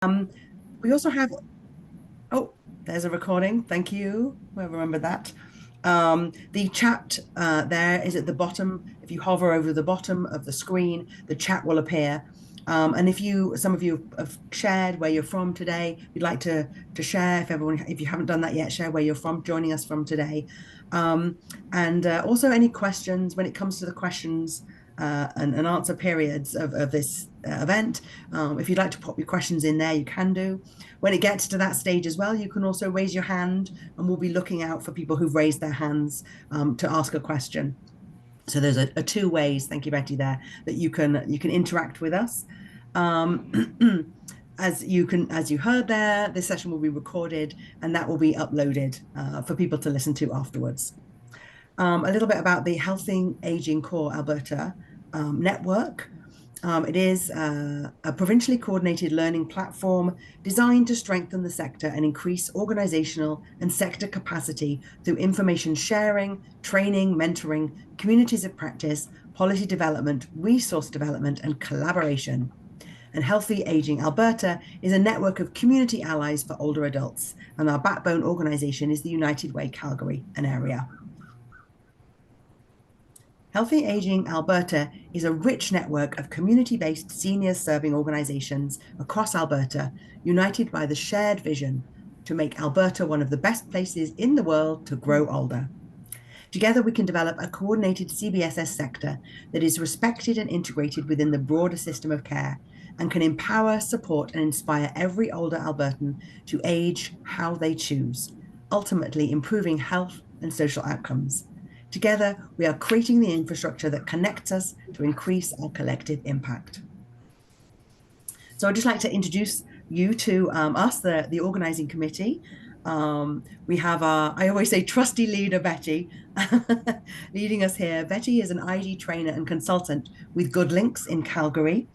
We also have, oh, there's a recording. Thank you. We'll remember that. The chat there is at the bottom. If you hover over the bottom of the screen, the chat will appear. And if some of you have shared where you're from today, we'd like to share. If you haven't done that yet, share where you're from, joining us from today. And also any questions when it comes to the questions and answer periods of this event. If you'd like to pop your questions in there, you can do. When it gets to that stage as well, you can also raise your hand, and we'll be looking out for people who've raised their hands to ask a question. So there's a two ways, thank you, Betty, there, that you can interact with us. As you heard there, this session will be recorded and that will be uploaded for people to listen to afterwards. A little bit about the Healthy Aging CORE Alberta network. It is a provincially coordinated learning platform designed to strengthen the sector and increase organizational and sector capacity through information sharing, training, mentoring, communities of practice, policy development, resource development, and collaboration. And Healthy Aging Alberta is a network of community allies for older adults, and our backbone organization is the United Way Calgary and area. Healthy Aging Alberta is a rich network of community-based seniors serving organizations across Alberta, united by the shared vision to make Alberta one of the best places in the world to grow older. Together, we can develop a coordinated CBSS sector that is respected and integrated within the broader system of care and can empower, support, and inspire every older Albertan to age how they choose, ultimately improving health and social outcomes. Together, we are creating the infrastructure that connects us to increase our collective impact. So I'd just like to introduce you to us, the organizing committee. We have our, I always say, trusty leader, Betty, leading us here. Betty is an ID trainer and consultant with Good Links in Calgary.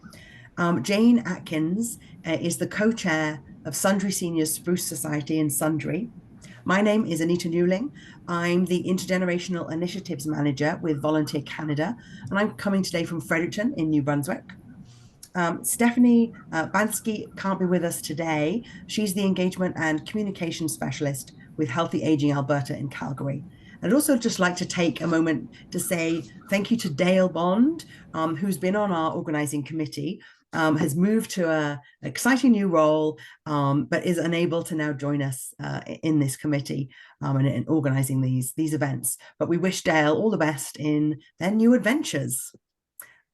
Jane Atkins is the co-chair of Sundry Seniors Spruce Society in Sundry. My name is Anita Newling. I'm the Intergenerational Initiatives Manager with Volunteer Canada, and I'm coming today from Fredericton in New Brunswick. Stephanie Bansky can't be with us today. She's the Engagement and Communication Specialist with Healthy Aging Alberta in Calgary. I'd also just like to take a moment to say thank you to Dale Bond, who's been on our organizing committee, has moved to an exciting new role, but is unable to now join us in this committee and in organizing these events. But we wish Dale all the best in their new adventures.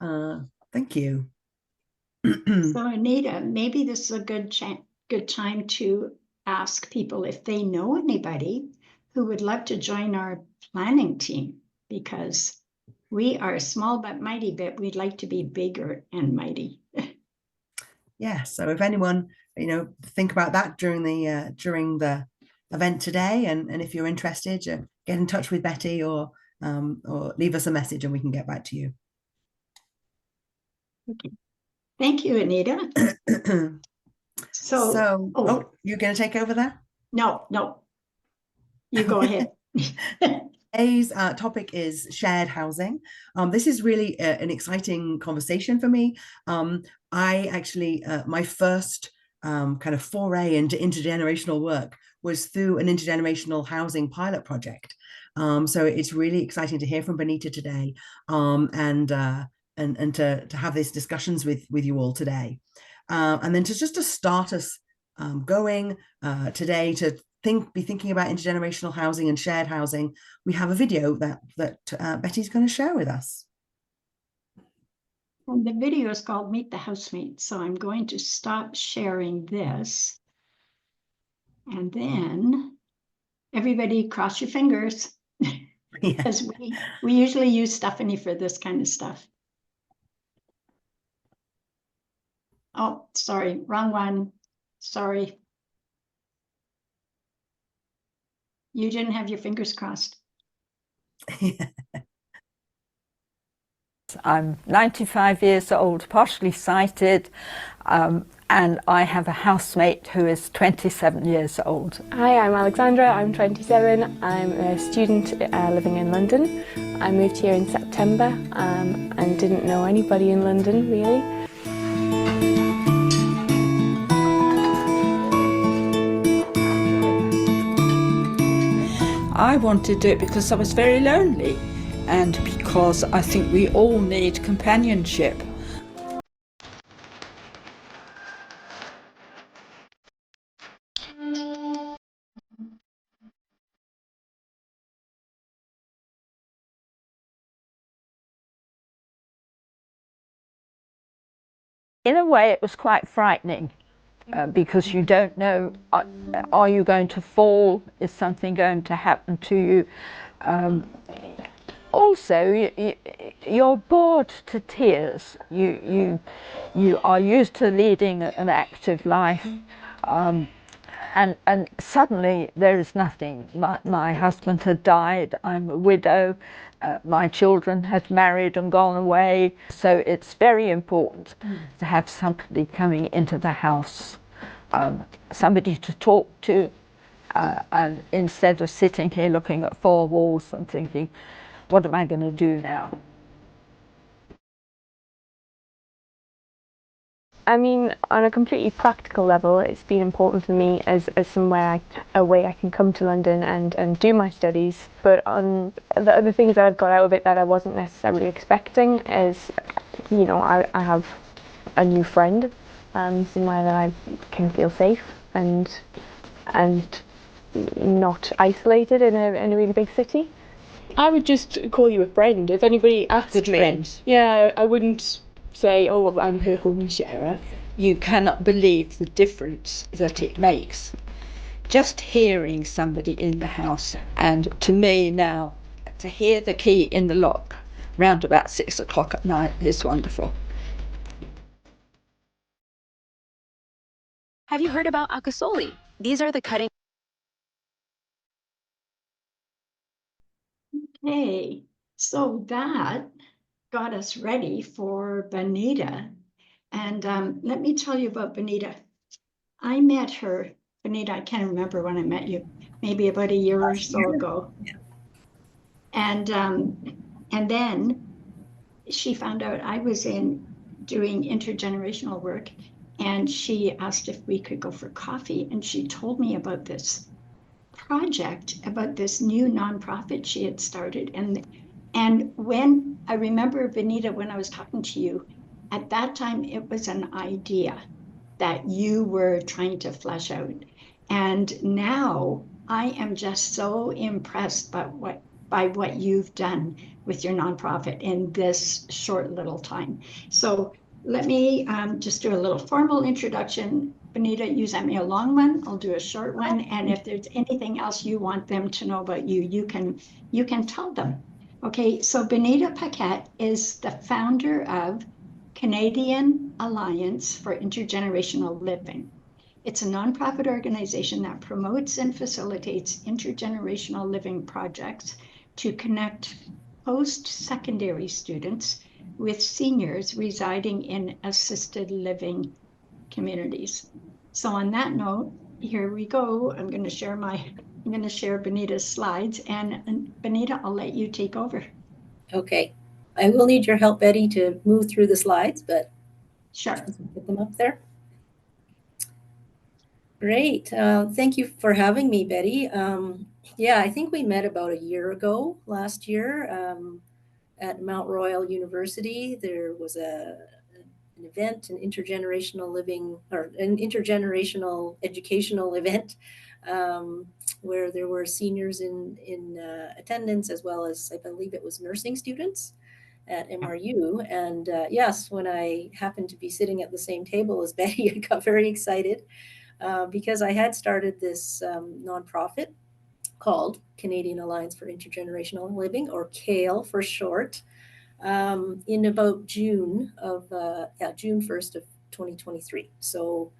Thank you. So Anita, maybe this is a good time to ask people if they know anybody who would love to join our planning team, because we are small but mighty, but we'd like to be bigger and mighty. Yeah, so if anyone, think about that during the event today, and if you're interested, get in touch with Betty or leave us a message and we can get back to you. Okay. Thank you, Anita. So, you're going to take over there? No, you go ahead. Today's topic is shared housing. This is really an exciting conversation for me. I actually, my first kind of foray into intergenerational work was through an intergenerational housing pilot project. So it's really exciting to hear from Benita today and to have these discussions with you all today. And then to start us going today to be thinking about intergenerational housing and shared housing, we have a video that Betty's going to share with us. And the video is called Meet the Housemate. So I'm going to stop sharing this. And then everybody cross your fingers. Because we usually use Stephanie for this kind of stuff. Oh, sorry, wrong one. Sorry. You didn't have your fingers crossed. I'm 95 years old, partially sighted, and I have a housemate who is 27 years old. Hi, I'm Alexandra, I'm 27. I'm a student living in London. I moved here in September and didn't know anybody in London, really. I wanted it because I was very lonely and because I think we all need companionship. In a way, it was quite frightening because you don't know, are you going to fall? Is something going to happen to you? Also, you're bored to tears. You are used to leading an active life, and suddenly there is nothing. My husband had died. I'm a widow. My children had married and gone away. So it's very important to have somebody coming into the house, somebody to talk to, and instead of sitting here looking at four walls and thinking, what am I going to do now? I mean, on a completely practical level, it's been important for me as somewhere, a way I can come to London and do my studies. But on the other things that I've got out of it that I wasn't necessarily expecting is, you know, I have a new friend, somewhere that I can feel safe and not isolated in a really big city. I would just call you a friend if anybody asked me. Friend. Yeah, I wouldn't say, oh, well, I'm her home sharer. You cannot believe the difference that it makes. Just hearing somebody in the house, and to me now, to hear the key in the lock round about 6 o'clock at night is wonderful. Have you heard about Akasoli? These are the cutting. Okay, so that got us ready for Benita. And let me tell you about Benita. I met her, Benita, I can't remember when I met you, maybe about a year or so ago. And then she found out I was doing intergenerational work, and she asked if we could go for coffee. And she told me about this project, about this new nonprofit she had started. And when I remember, Benita, when I was talking to you, at that time, it was an idea that you were trying to flesh out. And now I am just so impressed by what you've done with your nonprofit in this short little time. So let me just do a little formal introduction. Benita, you sent me a long one. I'll do a short one. And if there's anything else you want them to know about you, you can tell them. Okay, so Benita Paquette is the founder of Canadian Alliance for Intergenerational Living. It's a nonprofit organization that promotes and facilitates intergenerational living projects to connect post-secondary students with seniors residing in assisted living communities. So on that note, here we go. I'm going to share Benita's slides, and Benita, I'll let you take over. Okay. I will need your help, Betty, to move through the slides, but sure. Get them up there. Great. Thank you for having me, Betty. Yeah, I think we met about a year ago, last year, at Mount Royal University. There was an event, an intergenerational living or an intergenerational educational event, where there were seniors in attendance, as well as, I believe it was nursing students at MRU. And yes, when I happened to be sitting at the same table as Betty, I got very excited because I had started this nonprofit called Canadian Alliance for Intergenerational Living, or CALE for short, in about June 1st of 2023. So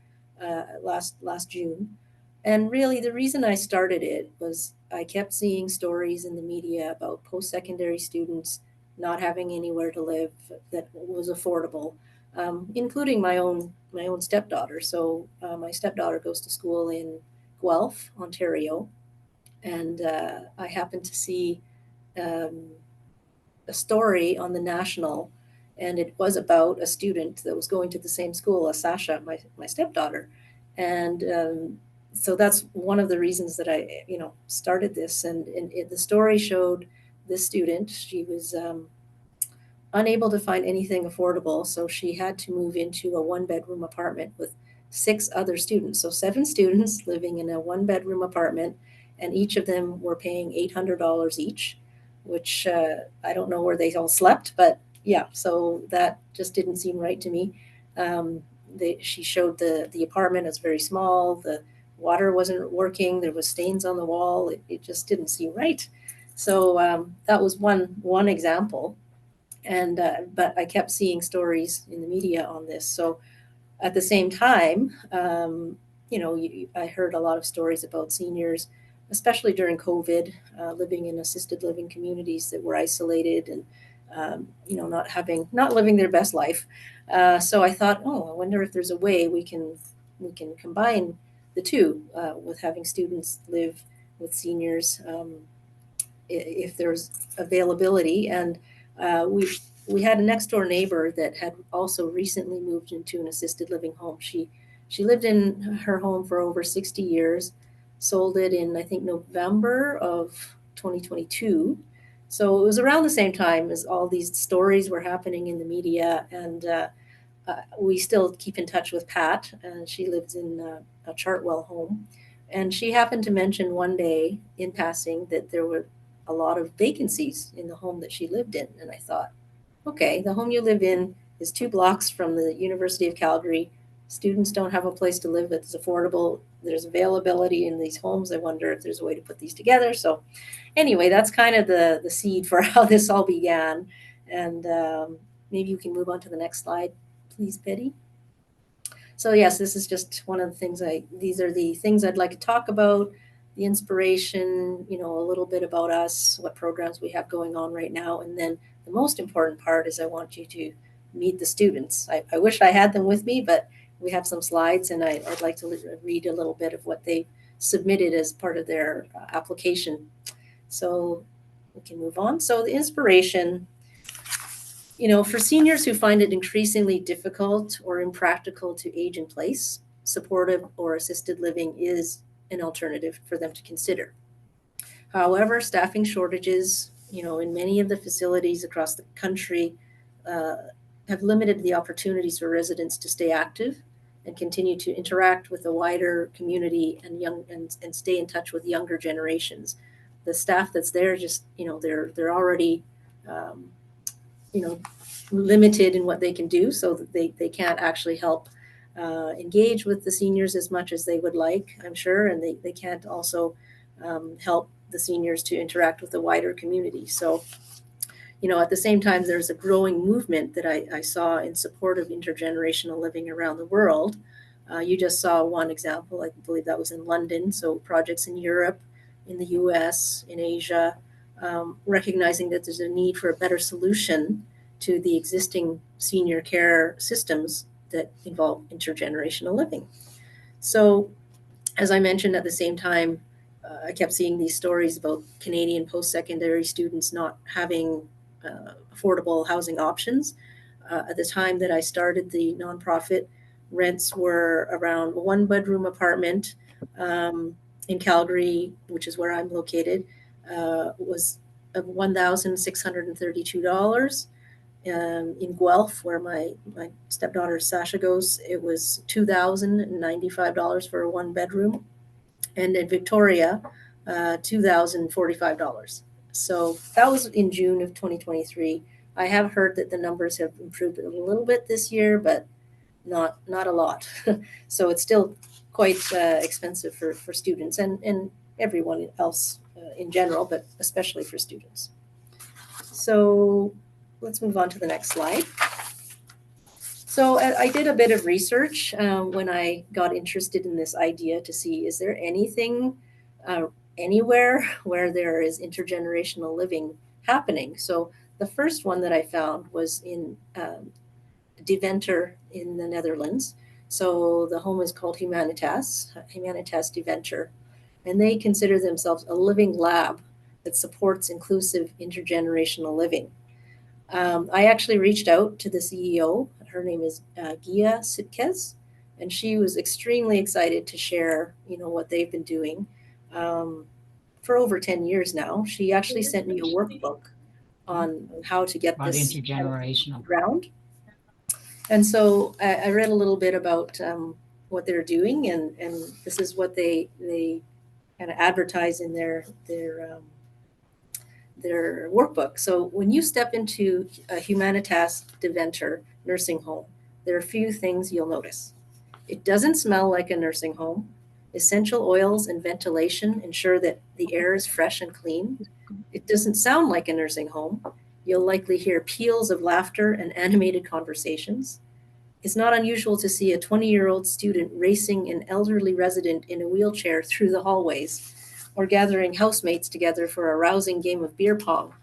last June. And really the reason I started it was I kept seeing stories in the media about post-secondary students not having anywhere to live that was affordable, including my own stepdaughter. So my stepdaughter goes to school in Guelph, Ontario, and I happened to see a story on the National, and it was about a student that was going to the same school as Sasha, my stepdaughter, and so that's one of the reasons that I, started this. And the story showed this student, she was unable to find anything affordable, so she had to move into a one-bedroom apartment with 6 other students. So 7 students living in a one-bedroom apartment, and each of them were paying $800 each, which I don't know where they all slept, but yeah, so that just didn't seem right to me. She showed the apartment as very small. The water wasn't working. There was stains on the wall. It just didn't seem right. So that was one example. And but I kept seeing stories in the media on this. So at the same time, I heard a lot of stories about seniors, especially during COVID, living in assisted living communities that were isolated and not living their best life. So I thought, I wonder if there's a way we can combine the two, with having students live with seniors, if there's availability. And we had a next door neighbor that had also recently moved into an assisted living home. She lived in her home for over 60 years, sold it in, I think, November of 2022. So it was around the same time as all these stories were happening in the media. And we still keep in touch with Pat, and she lives in a Chartwell home. And she happened to mention one day in passing that there were a lot of vacancies in the home that she lived in. And I thought, okay, the home you live in is 2 blocks from the University of Calgary. Students don't have a place to live that's affordable. There's availability in these homes. I wonder if there's a way to put these together. So anyway, that's kind of the seed for how this all began. And maybe you can move on to the next slide, please, Betty. So yes, this is just one of the things these are the things I'd like to talk about, the inspiration, a little bit about us, what programs we have going on right now. And then the most important part is I want you to meet the students. I wish I had them with me, but we have some slides, and I'd like to read a little bit of what they submitted as part of their application. So we can move on. So the inspiration, for seniors who find it increasingly difficult or impractical to age in place, supportive or assisted living is an alternative for them to consider. However, staffing shortages, in many of the facilities across the country have limited the opportunities for residents to stay active and continue to interact with the wider community and stay in touch with younger generations. The staff that's there just, they're already limited in what they can do, so that they can't actually help engage with the seniors as much as they would like, I'm sure, and they can't also help the seniors to interact with the wider community. So, at the same time, there's a growing movement that I saw in support of intergenerational living around the world. You just saw one example, I believe that was in London. So projects in Europe, in the US, in Asia, recognizing that there's a need for a better solution to the existing senior care systems that involve intergenerational living. So, as I mentioned, at the same time, I kept seeing these stories about Canadian post-secondary students not having affordable housing options. At the time that I started the nonprofit, rents were around a 1-bedroom apartment in Calgary, which is where I'm located, was $1,632. In Guelph, where my stepdaughter Sasha goes, it was $2,095 for a 1-bedroom. And in Victoria, $2,045. So that was in June of 2023. I have heard that the numbers have improved a little bit this year, but not a lot. So it's still quite expensive for students and everyone else in general, but especially for students. So let's move on to the next slide. So I did a bit of research when I got interested in this idea to see, is there anything anywhere where there is intergenerational living happening? So the first one that I found was in Deventer in the Netherlands. So the home is called Humanitas Deventer, and they consider themselves a living lab that supports inclusive intergenerational living. I actually reached out to the CEO. Her name is Gia Sitkes, And she was extremely excited to share, what they've been doing for over 10 years now. She actually sent me a workbook on how to get this intergenerational ground. And so I read a little bit about what they're doing, and this is what they kind of advertise in their workbook. So when you step into a Humanitas Deventer nursing home, there are a few things you'll notice. It doesn't smell like a nursing home. Essential oils and ventilation ensure that the air is fresh and clean. It doesn't sound like a nursing home. You'll likely hear peals of laughter and animated conversations. It's not unusual to see a 20-year-old student racing an elderly resident in a wheelchair through the hallways, or gathering housemates together for a rousing game of beer pong.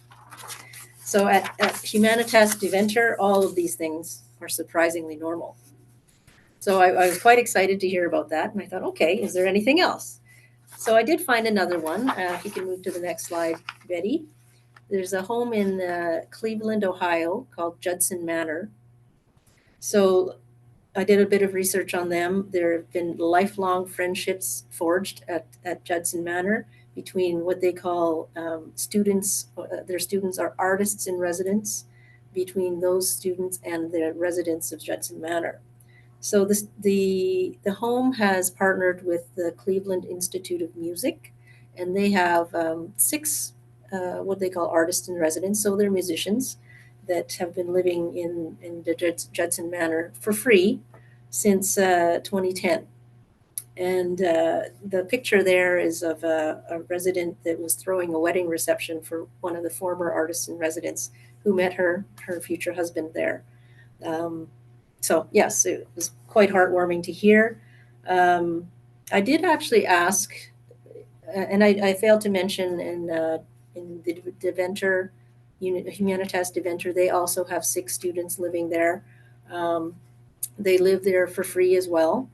So at Humanitas Deventer, all of these things are surprisingly normal. So I was quite excited to hear about that. And I thought, okay, is there anything else? So I did find another one. If you can move to the next slide, Betty. There's a home in Cleveland, Ohio called Judson Manor. So I did a bit of research on them. There have been lifelong friendships forged at Judson Manor between what they call students. Their students are artists in residence, between those students and the residents of Judson Manor. So the home has partnered with the Cleveland Institute of Music, and they have 6 what they call artists in residence. So they're musicians that have been living in the Judson Manor for free since 2010. And the picture there is of a resident that was throwing a wedding reception for one of the former artists in residence who met her future husband there. So yes, it was quite heartwarming to hear. I did actually ask, and I failed to mention in the Deventer Humanitas Deventer, they also have 6 students living there. They live there for free as well,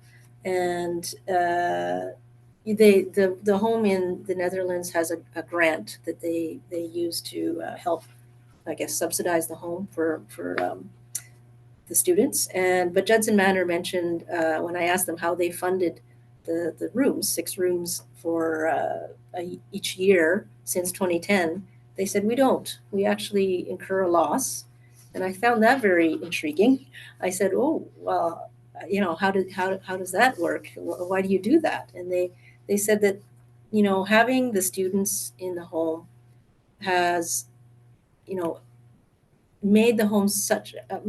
and the home in the Netherlands has a grant that they use to help, I guess, subsidize the home for the students. But Judson Manor mentioned when I asked them how they funded the rooms, 6 rooms for each year since 2010, they said, we don't. We actually incur a loss. And I found that very intriguing. I said, oh, well, how does that work? Why do you do that? And they said that, having the students in the home has, made the home such a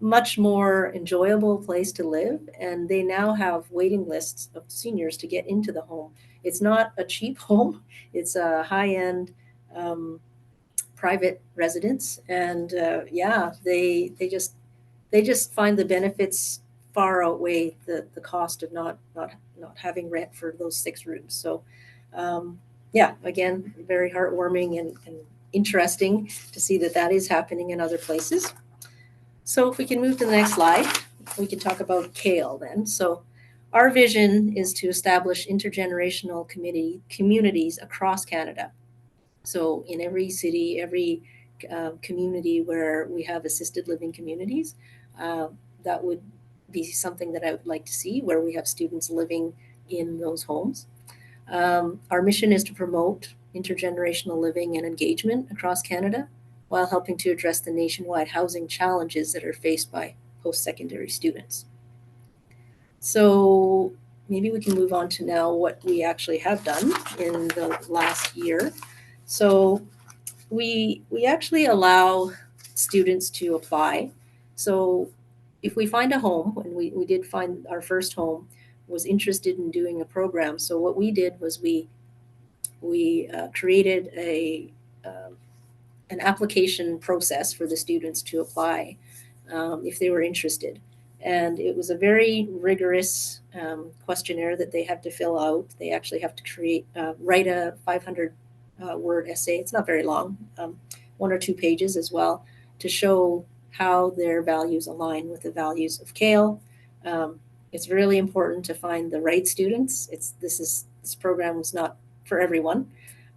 much more enjoyable place to live, and they now have waiting lists of seniors to get into the home. It's not a cheap home. It's a high-end private residence, and they just find the benefits far outweigh the cost of not having rent for those 6 rooms. So again, very heartwarming and interesting to see that is happening in other places. So if we can move to the next slide, we can talk about CALE then. So our vision is to establish intergenerational communities across Canada. So in every city, every community where we have assisted living communities, that would be something that I would like to see, where we have students living in those homes. Our mission is to promote intergenerational living and engagement across Canada, while helping to address the nationwide housing challenges that are faced by post-secondary students. So maybe we can move on to now what we actually have done in the last year. So we actually allow students to apply. So if we find a home, and we did find our first home was interested in doing a program. So what we did was we created an application process for the students to apply if they were interested. And it was a very rigorous questionnaire that they had to fill out. They actually have to write a 500 word essay. It's not very long, 1 or 2 pages as well, to show how their values align with the values of CALE. It's really important to find the right students. This program was not for everyone.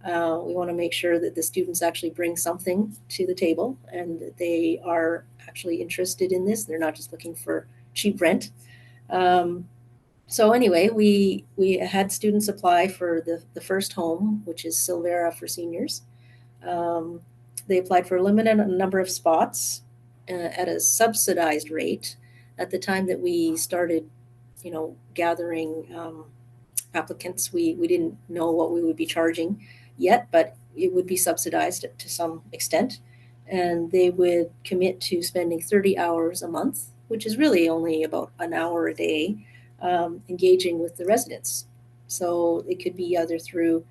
We want to make sure that the students actually bring something to the table and that they are actually interested in this. They're not just looking for cheap rent. So anyway, we had students apply for the first home, which is Silvera for seniors. They applied for a limited number of spots at a subsidized rate. At the time that we started, gathering applicants, we didn't know what we would be charging yet, but it would be subsidized to some extent. And they would commit to spending 30 hours a month, which is really only about an hour a day, engaging with the residents. So it could be either through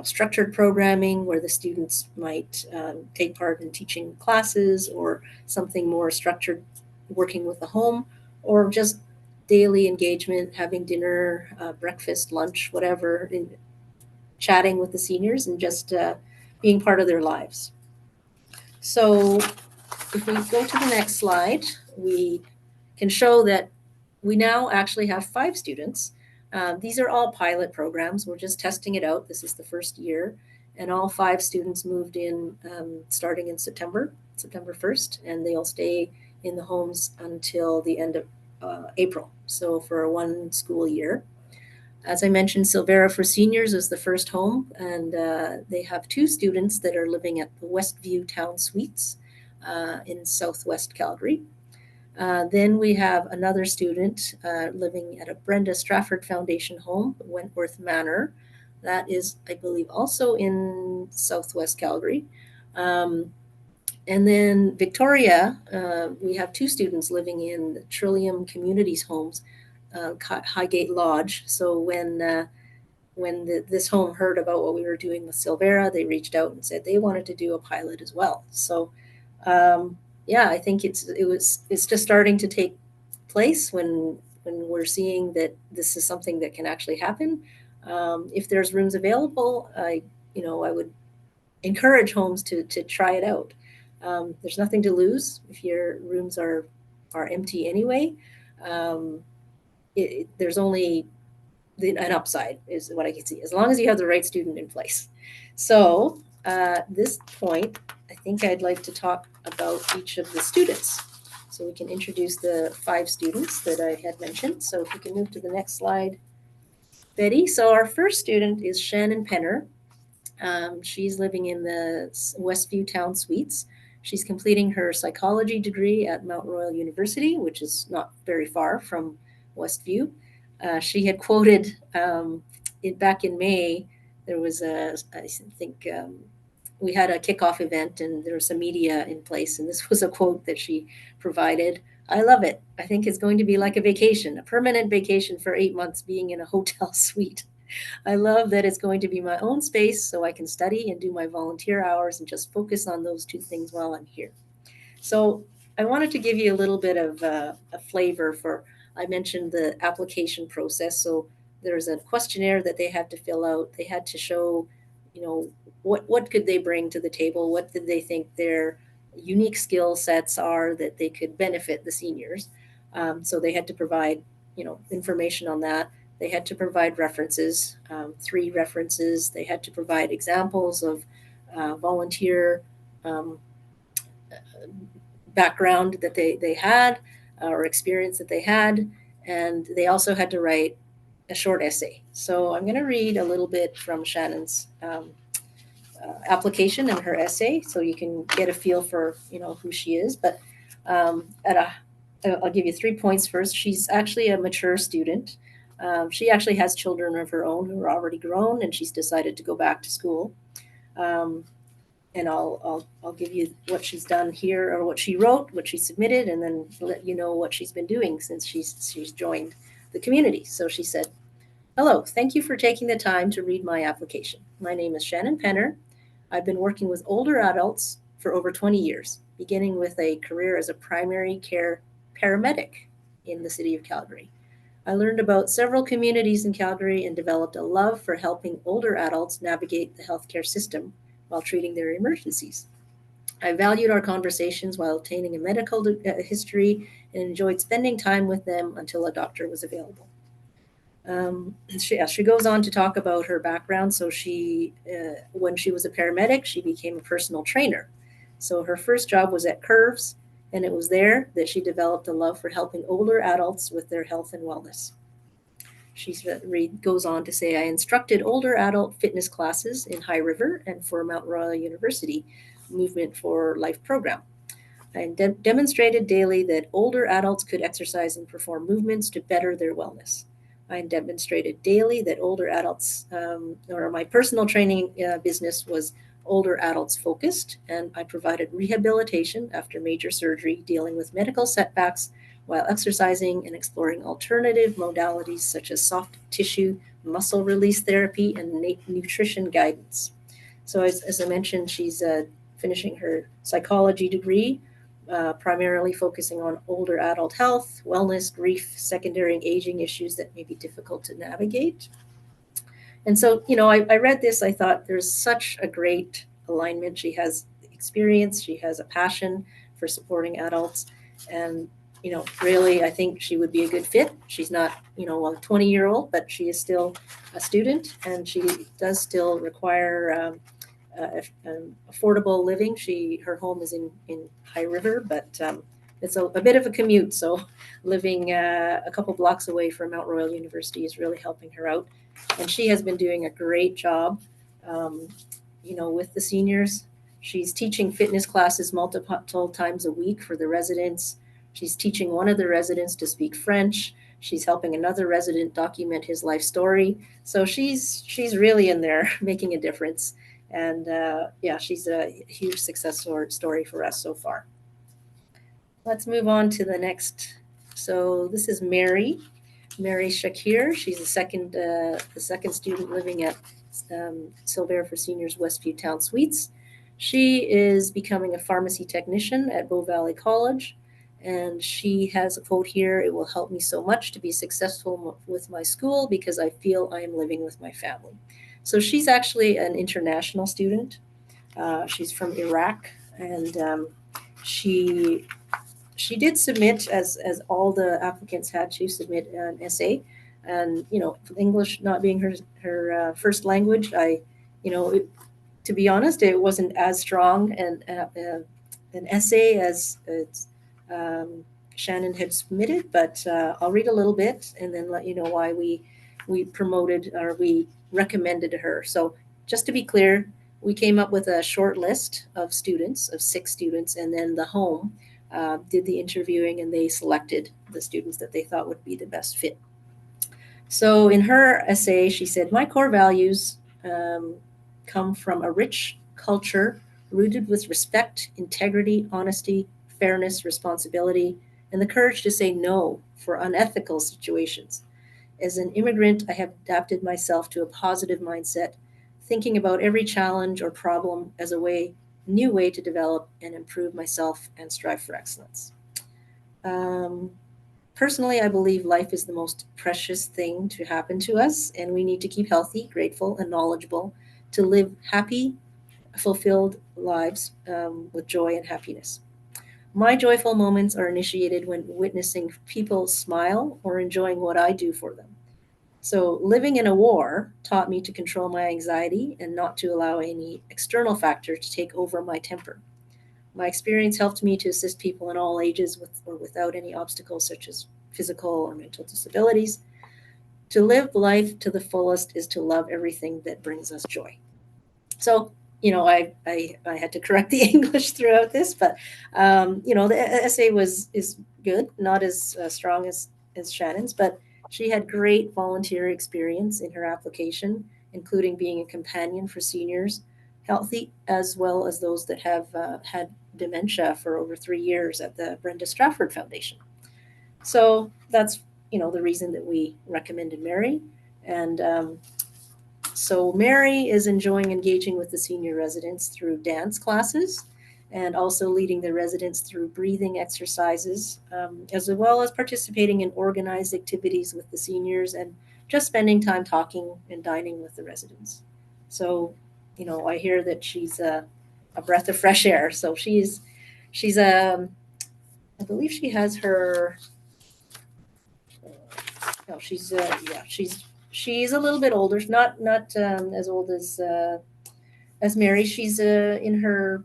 structured programming where the students might take part in teaching classes, or something more structured, working with the home, or just daily engagement, having dinner, breakfast, lunch, whatever, and chatting with the seniors and just being part of their lives. So if we go to the next slide, we can show that we now actually have 5 students. These are all pilot programs. We're just testing it out. This is the first year. And all 5 students moved in starting in September 1st, and they'll stay in the homes until the end of April. So for 1 school year. As I mentioned, Silvera for Seniors is the first home, and they have 2 students that are living at the Westview Town Suites in Southwest Calgary. Then we have another student living at a Brenda Strafford Foundation home, Wentworth Manor. That is, I believe, also in Southwest Calgary. And then Victoria, we have 2 students living in the Trillium Communities homes, Highgate Lodge. So when this home heard about what we were doing with Silvera, they reached out and said they wanted to do a pilot as well. So yeah, I think it's just starting to take place when we're seeing that this is something that can actually happen. If there's rooms available, I would encourage homes to try it out. There's nothing to lose if your rooms are empty anyway. There's only an upside is what I can see, as long as you have the right student in place. So this point, I think I'd like to talk about each of the students. So we can introduce the 5 students that I had mentioned. So if we can move to the next slide, Betty. So our first student is Shannon Penner. She's living in the Westview Town Suites. She's completing her psychology degree at Mount Royal University, which is not very far from Westview. She had quoted back in May, there was we had a kickoff event and there was some media in place, and this was a quote that she provided. I love it. I think it's going to be like a vacation, a permanent vacation for 8 months being in a hotel suite. I love that it's going to be my own space so I can study and do my volunteer hours and just focus on those 2 things while I'm here. So I wanted to give you a little bit of a flavor for, I mentioned the application process. So there's a questionnaire that they had to fill out. They had to show, what could they bring to the table? What did they think their unique skill sets are that they could benefit the seniors? So they had to provide, information on that. They had to provide references, 3 references. They had to provide examples of volunteer background that they had or experience that they had. And they also had to write a short essay. So I'm going to read a little bit from Shannon's application and her essay so you can get a feel for, who she is. But I'll give you 3 points first. She's actually a mature student. She actually has children of her own who are already grown, and she's decided to go back to school. And I'll give you what she's done here, or what she wrote, what she submitted, and then let you know what she's been doing since she's joined the community. So she said, "Hello, thank you for taking the time to read my application. My name is Shannon Penner. I've been working with older adults for over 20 years, beginning with a career as a primary care paramedic in the city of Calgary. I learned about several communities in Calgary and developed a love for helping older adults navigate the healthcare system while treating their emergencies. I valued our conversations while obtaining a medical history and enjoyed spending time with them until a doctor was available." She goes on to talk about her background. So when she was a paramedic, she became a personal trainer. So her first job was at Curves, And it was there that she developed a love for helping older adults with their health and wellness. She goes on to say, I instructed older adult fitness classes in High River and for Mount Royal University Movement for Life program. I demonstrated daily that older adults could exercise and perform movements to better their wellness. I demonstrated daily that older adults, or my personal training business was older adults focused, and I provided rehabilitation after major surgery, dealing with medical setbacks while exercising and exploring alternative modalities such as soft tissue, muscle release therapy, and nutrition guidance. So, as I mentioned, she's finishing her psychology degree, primarily focusing on older adult health, wellness, grief, secondary aging issues that may be difficult to navigate. And so, I read this, I thought there's such a great alignment. She has experience, she has a passion for supporting adults. And, really, I think she would be a good fit. She's not, a 20-year-old, but she is still a student, and she does still require affordable living. Her home is in High River, but it's a bit of a commute. So living a couple blocks away from Mount Royal University is really helping her out. And she has been doing a great job, with the seniors. She's teaching fitness classes multiple times a week for the residents. She's teaching one of the residents to speak French. She's helping another resident document his life story. So she's really in there making a difference. And she's a huge success story for us so far. Let's move on to the next. So this is Mary Shakir. She's the second student living at Silver for Seniors Westview Town Suites. She is becoming a pharmacy technician at Bow Valley College. And she has a quote here, "It will help me so much to be successful with my school because I feel I am living with my family." So she's actually an international student. She's from Iraq, and she did submit, as all the applicants had to submit, an essay. And English not being her first language, to be honest, it wasn't as strong an essay as Shannon had submitted. But I'll read a little bit and then let you know why we promoted, or we recommended her. So just to be clear, we came up with a short list of 6 students, and then the home did the interviewing, and they selected the students that they thought would be the best fit. So in her essay, she said, "My core values come from a rich culture rooted with respect, integrity, honesty, fairness, responsibility, and the courage to say no for unethical situations. As an immigrant, I have adapted myself to a positive mindset, thinking about every challenge or problem as a new way to develop and improve myself and strive for excellence." Personally, I believe life is the most precious thing to happen to us, and we need to keep healthy, grateful, and knowledgeable to live happy, fulfilled lives with joy and happiness. My joyful moments are initiated when witnessing people smile or enjoying what I do for them. So, living in a war taught me to control my anxiety and not to allow any external factor to take over my temper. My experience helped me to assist people in all ages with or without any obstacles such as physical or mental disabilities. To live life to the fullest is to love everything that brings us joy. So, I had to correct the English throughout this, but the essay is good, not as strong as Shannon's, but she had great volunteer experience in her application, including being a companion for seniors, healthy, as well as those that have had dementia for over 3 years at the Brenda Strafford Foundation. So that's the reason that we recommended Mary. And so Mary is enjoying engaging with the senior residents through dance classes and also leading the residents through breathing exercises, as well as participating in organized activities with the seniors and just spending time talking and dining with the residents. So, I hear that she's a breath of fresh air. So she's I believe she has her. No, she's she's a little bit older. Not as old as Mary. She's in her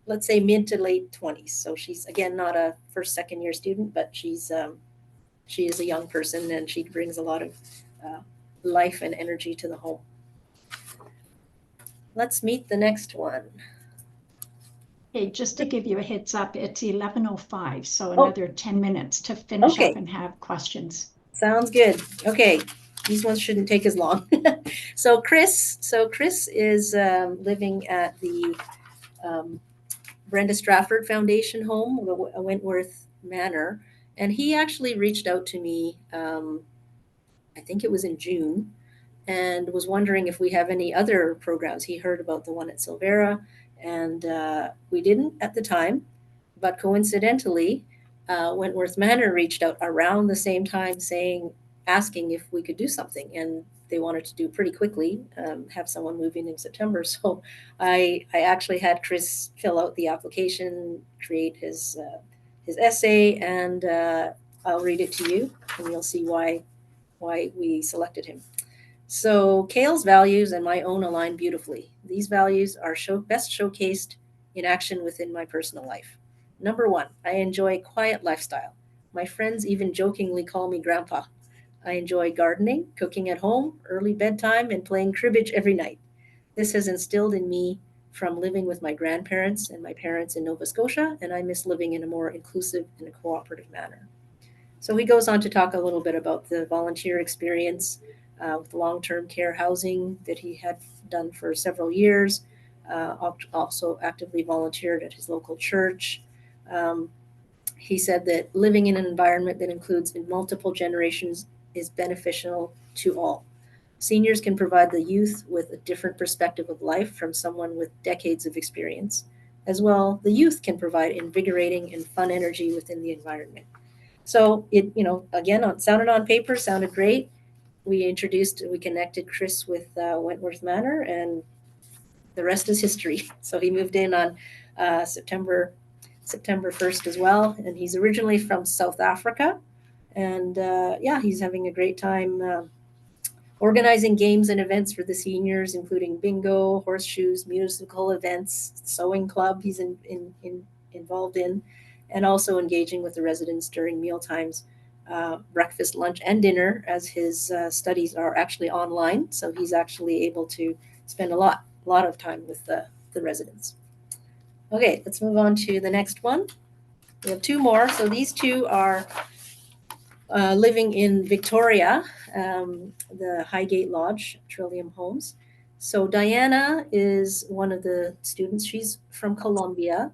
let's say mid to late 20s. So she's, again, not a first, second year student, but she is a young person, and she brings a lot of life and energy to the home. Let's meet the next one. Okay, just to give you a heads up, it's 11:05, so another 10 minutes to finish up and have questions. Sounds good. Okay, these ones shouldn't take as long. So Chris is living at the Brenda Strafford Foundation home, Wentworth Manor, and he actually reached out to me. I think it was in June, and was wondering if we have any other programs. He heard about the one at Silvera, and we didn't at the time, but coincidentally, Wentworth Manor reached out around the same time, asking if we could do something, and they wanted to do pretty quickly, have someone moving in September. So I actually had Chris fill out the application, create his essay, and I'll read it to you, and you'll see why we selected him. So Kale's values and my own align beautifully. These values are best showcased in action within my personal life. Number 1, I enjoy a quiet lifestyle. My friends even jokingly call me grandpa. I enjoy gardening, cooking at home, early bedtime, and playing cribbage every night. This has instilled in me from living with my grandparents and my parents in Nova Scotia, and I miss living in a more inclusive and a cooperative manner. So he goes on to talk a little bit about the volunteer experience with long-term care housing that he had done for several years, also actively volunteered at his local church. Um, he said that living in an environment that includes multiple generations is beneficial to all. Seniors can provide the youth with a different perspective of life from someone with decades of experience. As well, the youth can provide invigorating and fun energy within the environment. So it, again, sounded on paper, sounded great. We connected Chris with Wentworth Manor, and the rest is history. So he moved in on September 1st as well, and he's originally from South Africa, and he's having a great time organizing games and events for the seniors, including bingo, horseshoes, musical events, sewing club he's involved in, and also engaging with the residents during meal times, breakfast, lunch, and dinner, as his studies are actually online. So he's actually able to spend a lot of time with the residents. Okay, let's move on to the next one. We have 2 more. So these 2 are living in Victoria, the Highgate Lodge, Trillium Homes. So Diana is one of the students. She's from Colombia.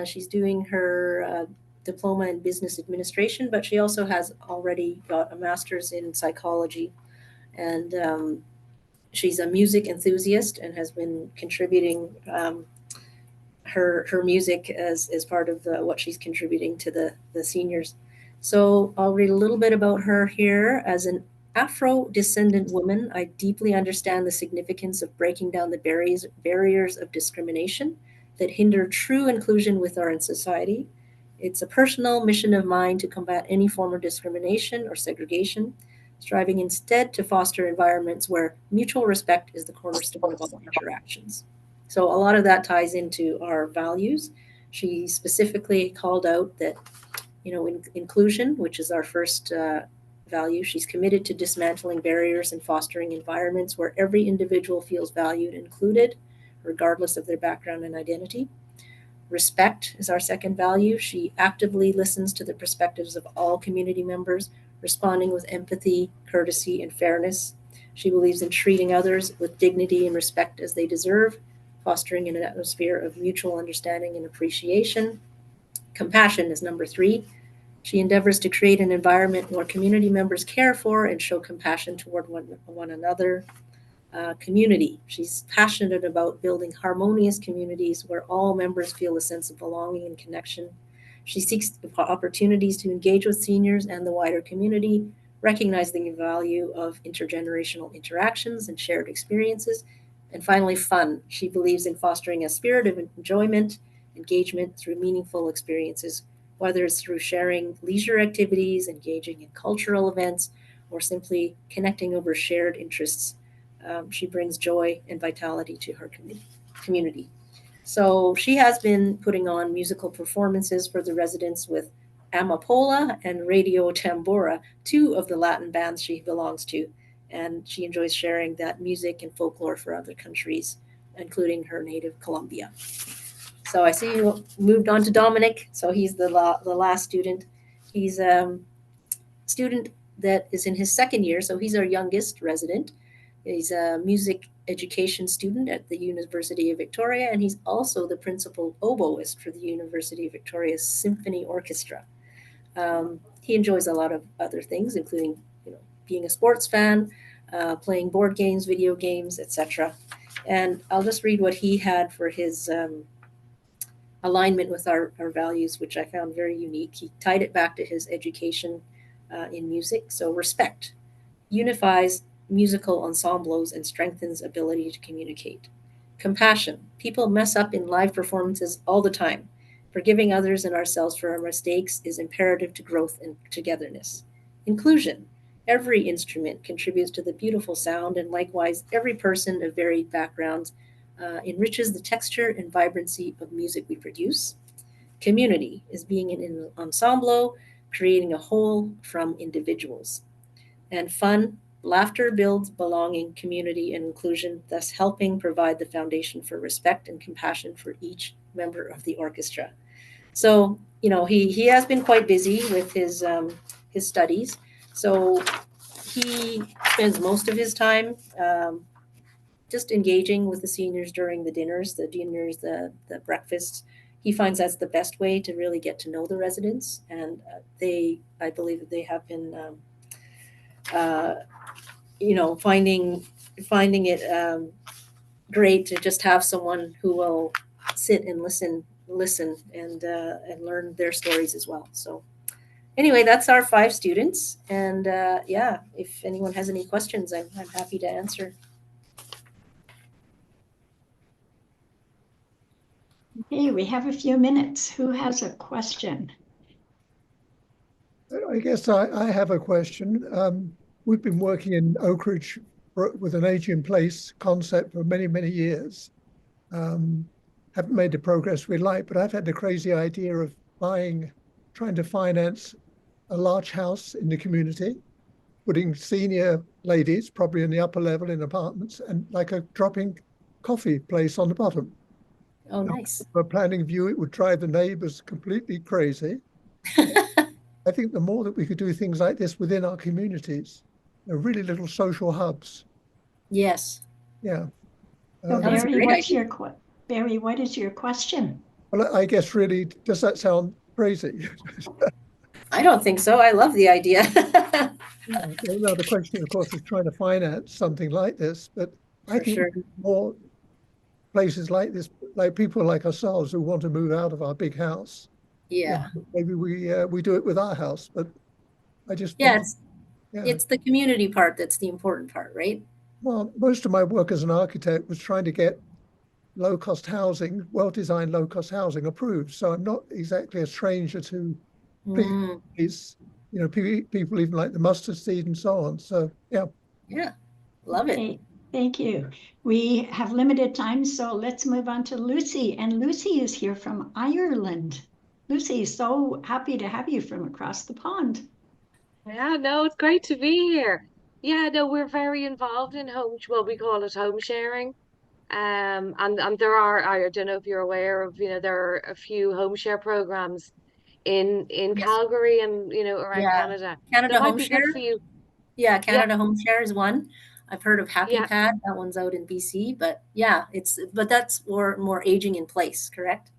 She's doing her diploma in business administration, but she also has already got a master's in psychology. And she's a music enthusiast and has been contributing her music as part of what she's contributing to the seniors. So I'll read a little bit about her here. As an Afro-descendant woman, I deeply understand the significance of breaking down the barriers of discrimination that hinder true inclusion with our society. It's a personal mission of mine to combat any form of discrimination or segregation, striving instead to foster environments where mutual respect is the cornerstone of all interactions. So a lot of that ties into our values. She specifically called out that, inclusion, which is our first value, she's committed to dismantling barriers and fostering environments where every individual feels valued and included, regardless of their background and identity. Respect is our second value. She actively listens to the perspectives of all community members, responding with empathy, courtesy, and fairness. She believes in treating others with dignity and respect as they deserve, fostering an atmosphere of mutual understanding and appreciation. Compassion is number 3. She endeavors to create an environment where community members care for and show compassion toward one another. Community. She's passionate about building harmonious communities where all members feel a sense of belonging and connection. She seeks opportunities to engage with seniors and the wider community, recognizing the value of intergenerational interactions and shared experiences. And finally, fun. She believes in fostering a spirit of enjoyment, engagement through meaningful experiences, whether it's through sharing leisure activities, engaging in cultural events, or simply connecting over shared interests. She brings joy and vitality to her community. So she has been putting on musical performances for the residents with Amapola and Radio Tambora, two of the Latin bands she belongs to. And she enjoys sharing that music and folklore for other countries, including her native Colombia. So I see you moved on to Dominic. So he's the last student. He's a student that is in his second year, so he's our youngest resident. He's a music education student at the University of Victoria, and he's also the principal oboist for the University of Victoria's Symphony Orchestra. He enjoys a lot of other things, including being a sports fan, playing board games, video games, etc. And I'll just read what he had for his alignment with our values, which I found very unique. He tied it back to his education in music. So respect unifies musical ensembles and strengthens ability to communicate. Compassion. People mess up in live performances all the time. Forgiving others and ourselves for our mistakes is imperative to growth and togetherness. Inclusion. Every instrument contributes to the beautiful sound, and likewise, every person of varied backgrounds enriches the texture and vibrancy of music we produce. Community is being in an ensemble, creating a whole from individuals. And fun, laughter builds belonging, community, and inclusion, thus helping provide the foundation for respect and compassion for each member of the orchestra. So, he has been quite busy with his studies. So he spends most of his time just engaging with the seniors during the dinners, the breakfasts. He finds that's the best way to really get to know the residents, and I believe that they have been, uh, finding it great to just have someone who will sit and listen and learn their stories as well. So anyway, that's our 5 students, and yeah, if anyone has any questions, I'm happy to answer. Okay, we have a few minutes. Who has a question? I guess I have a question. We've been working in Oak Ridge with an age-in-place concept for many, many years. Haven't made the progress we'd like, but I've had the crazy idea of trying to finance a large house in the community, putting senior ladies, probably in the upper level in apartments, and like a dropping coffee place on the bottom. Oh, nice. From a planning view, it would drive the neighbors completely crazy. I think the more that we could do things like this within our communities, they're really little social hubs. Yes. Yeah. So Barry, what is your question? Well, I guess really, does that sound crazy? I don't think so. I love the idea. Well, now the question, of course, is trying to finance something like this, but I think more places like this, like people like ourselves who want to move out of our big house. Yeah. Maybe we do it with our house, but I just it's the community part that's the important part, right? Well, most of my work as an architect was trying to get low-cost housing, well-designed low-cost housing approved. So I'm not exactly a stranger to these, people even like the mustard seed and so on. So yeah. Yeah, love it. Thank you. We have limited time, so let's move on to Lucy. And Lucy is here from Ireland. Lucy, so happy to have you from across the pond. Yeah, no, it's great to be here. Yeah, no, we're very involved in we call it home sharing. And there are, I don't know if you're aware of, there are a few home share programs in Calgary and, around Canada. Canada Home be Share. Good for you. Yeah, Canada Home Share is one. I've heard of Happy Pad. That one's out in BC, but yeah, but that's more aging in place, correct?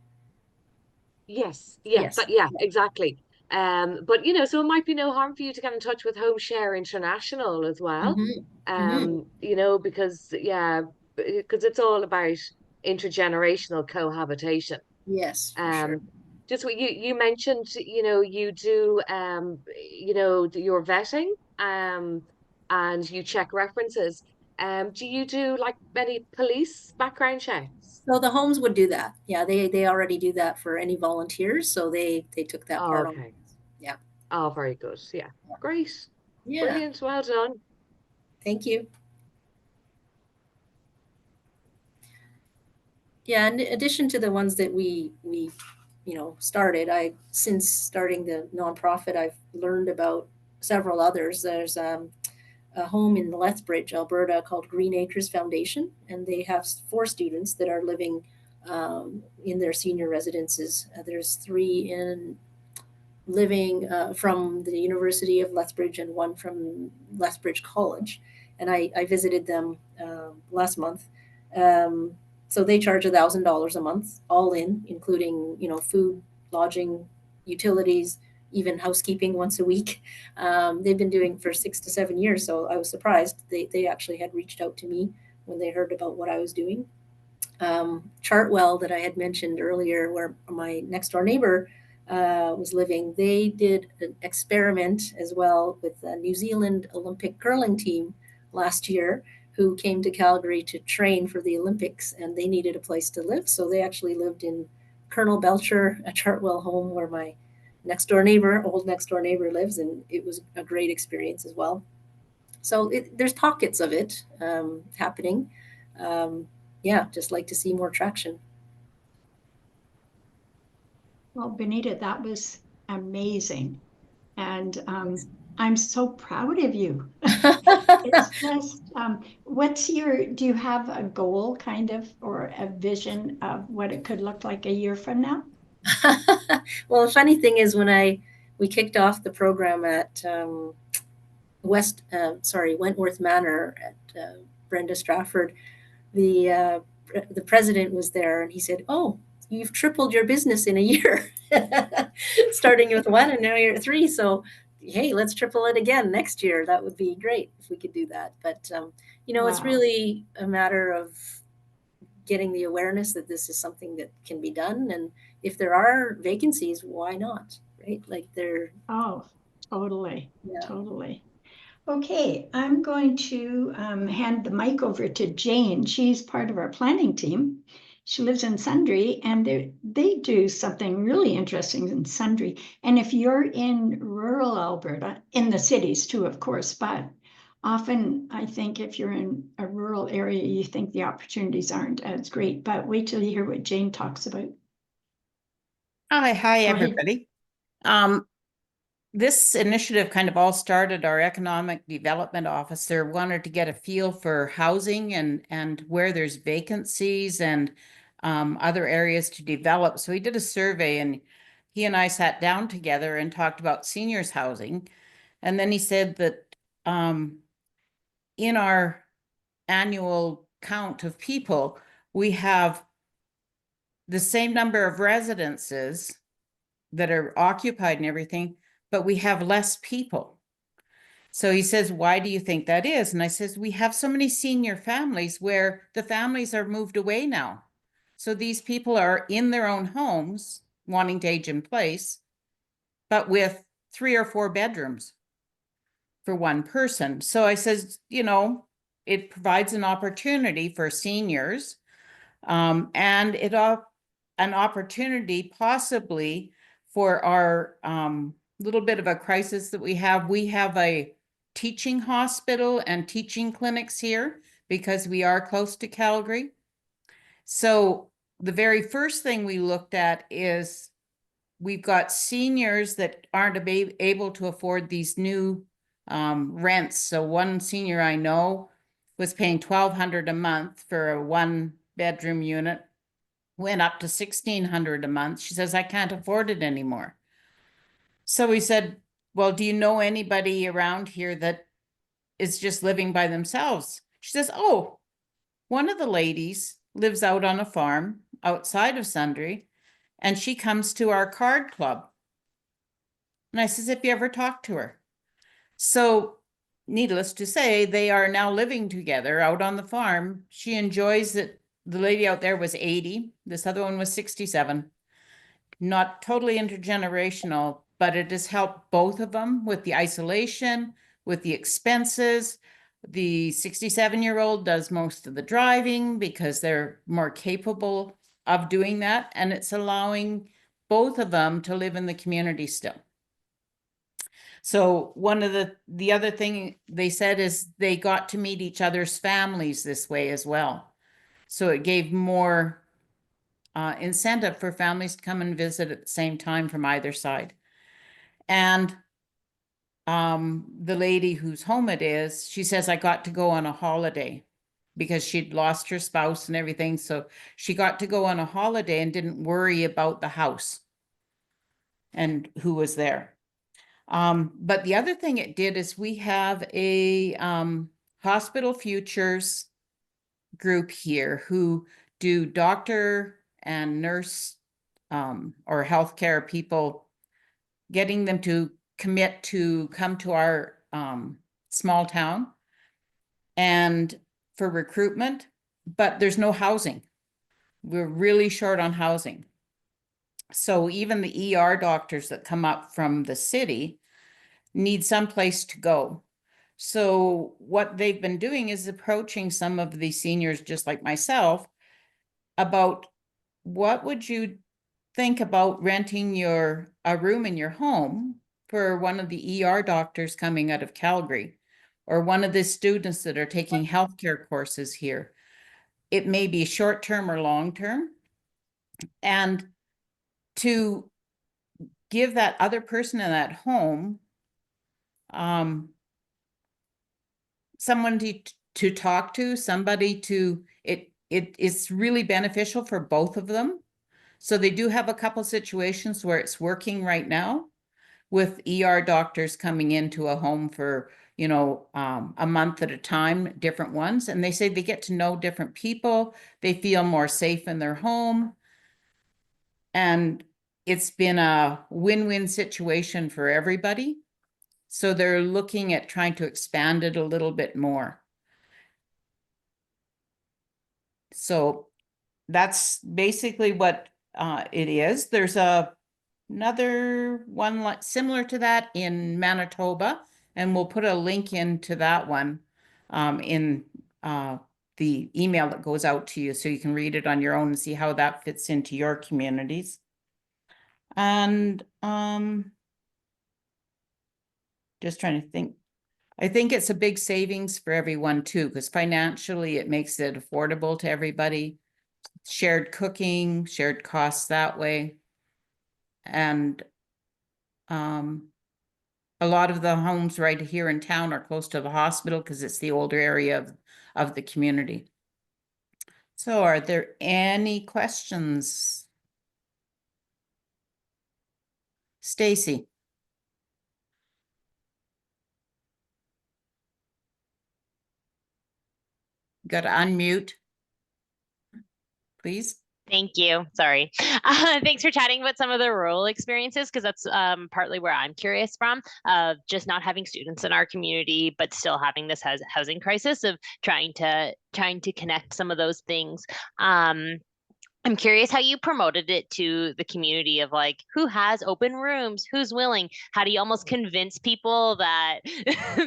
Yes, exactly. But so it might be no harm for you to get in touch with Home Share International as well. Because it's all about intergenerational cohabitation. Yes, for sure. Just what you mentioned, you do your vetting and you check references. Do you do like any police background checks? So the homes would do that. Yeah, they already do that for any volunteers. So they took that part on. Yeah. Oh, very good. Yeah. Great. Yeah. Brilliant. Well done. Thank you. Yeah, in addition to the ones that we started, since starting the nonprofit, I've learned about several others. There's a home in Lethbridge, Alberta, called Green Acres Foundation, and they have 4 students that are living in their senior residences. There's 3 in living from the University of Lethbridge and 1 from Lethbridge College, and I visited them last month. So they charge $1,000 a month, all in, including food, lodging, utilities, even housekeeping once a week. They've been doing for 6 to 7 years, so I was surprised. They actually had reached out to me when they heard about what I was doing. Chartwell, that I had mentioned earlier, where my next door neighbor was living, they did an experiment as well with the New Zealand Olympic curling team last year, who came to Calgary to train for the Olympics, and they needed a place to live. So they actually lived in Colonel Belcher, a Chartwell home where my old next door neighbor lives, and it was a great experience as well. So there's pockets of it happening. Yeah, just like to see more traction. Well, Benita, that was amazing. And I'm so proud of you. It's just, do you have a goal kind of, or a vision of what it could look like a year from now? Well, the funny thing is, when we kicked off the program at Wentworth Manor at Brenda Strafford, the president was there, and he said, "Oh, you've tripled your business in a year, starting with 1 and now you're at 3. So, hey, let's triple it again next year. That would be great if we could do that." But it's Wow. really a matter of getting the awareness that this is something that can be done, and if there are vacancies, why not? Right? Like Oh, totally, yeah. totally. Okay, I'm going to hand the mic over to Jane. She's part of our planning team. She lives in Sundre, and they do something really interesting in Sundre. And if you're in rural Alberta, in the cities too, of course, but often I think if you're in a rural area, you think the opportunities aren't as great. But wait till you hear what Jane talks about. Hi, Go ahead. everybody. This initiative kind of all started, our economic development officer wanted to get a feel for housing and where there's vacancies and other areas to develop. So he did a survey, and he and I sat down together and talked about seniors housing. And then he said that in our annual count of people, we have the same number of residences that are occupied and everything, but we have less people. So he says, why do you think that is? And I says, we have so many senior families where the families are moved away now. So these people are in their own homes wanting to age in place, but with 3 or 4 bedrooms for one person. So I says, it provides an opportunity for seniors, and an opportunity possibly for our little bit of a crisis that we have. We have a teaching hospital and teaching clinics here because we are close to Calgary. So the very first thing we looked at is we've got seniors that aren't able to afford these new rents. So one senior I know was paying $1,200 a month for a 1-bedroom unit, went up to $1,600 a month. She says, I can't afford it anymore. So we said, well, do you know anybody around here that is just living by themselves? She says, oh, one of the ladies lives out on a farm outside of Sundre, and she comes to our card club. And I says, have you ever talked to her? So needless to say, they are now living together out on the farm. She enjoys it. The lady out there was 80. This other one was 67. Not totally intergenerational, but it has helped both of them with the isolation, with the expenses. The 67-year-old does most of the driving because they're more capable of doing that. And it's allowing both of them to live in the community still. So one of the other thing they said is they got to meet each other's families this way as well. So it gave more incentive for families to come and visit at the same time from either side. And the lady whose home it is, she says, I got to go on a holiday because she'd lost her spouse and everything. So she got to go on a holiday and didn't worry about the house and who was there. But the other thing it did is we have a Hospital Futures group here who do doctor and nurse or healthcare people, getting them to commit to come to our small town and for recruitment, but there's no housing. We're really short on housing. So even the ER doctors that come up from the city need some place to go. So what they've been doing is approaching some of the seniors, just like myself, about what would you think about renting a room in your home for one of the ER doctors coming out of Calgary, or one of the students that are taking healthcare courses here. It may be short-term or long-term. And to give that other person in that home someone to talk to, somebody to, it's really beneficial for both of them. So they do have a couple situations where it's working right now with ER doctors coming into a home for, you know, a month at a time, different ones. And they say they get to know different people. They feel more safe in their home. And it's been a win-win situation for everybody. So they're looking at trying to expand it a little bit more. So that's basically what it is. There's another one like similar to that in Manitoba, and we'll put a link into that one in the email that goes out to you so you can read it on your own and see how that fits into your communities. And just trying to think. I think it's a big savings for everyone too, because financially it makes it affordable to everybody. Shared cooking, shared costs that way. And a lot of the homes right here in town are close to the hospital because it's the older area of the community. So are there any questions? Stacy. Got to unmute, please. Thank you. Sorry. Thanks for chatting about some of the rural experiences, because that's partly where I'm curious from, of just not having students in our community, but still having this housing crisis of trying to connect some of those things. I'm curious how you promoted it to the community of like, who has open rooms, who's willing? How do you almost convince people that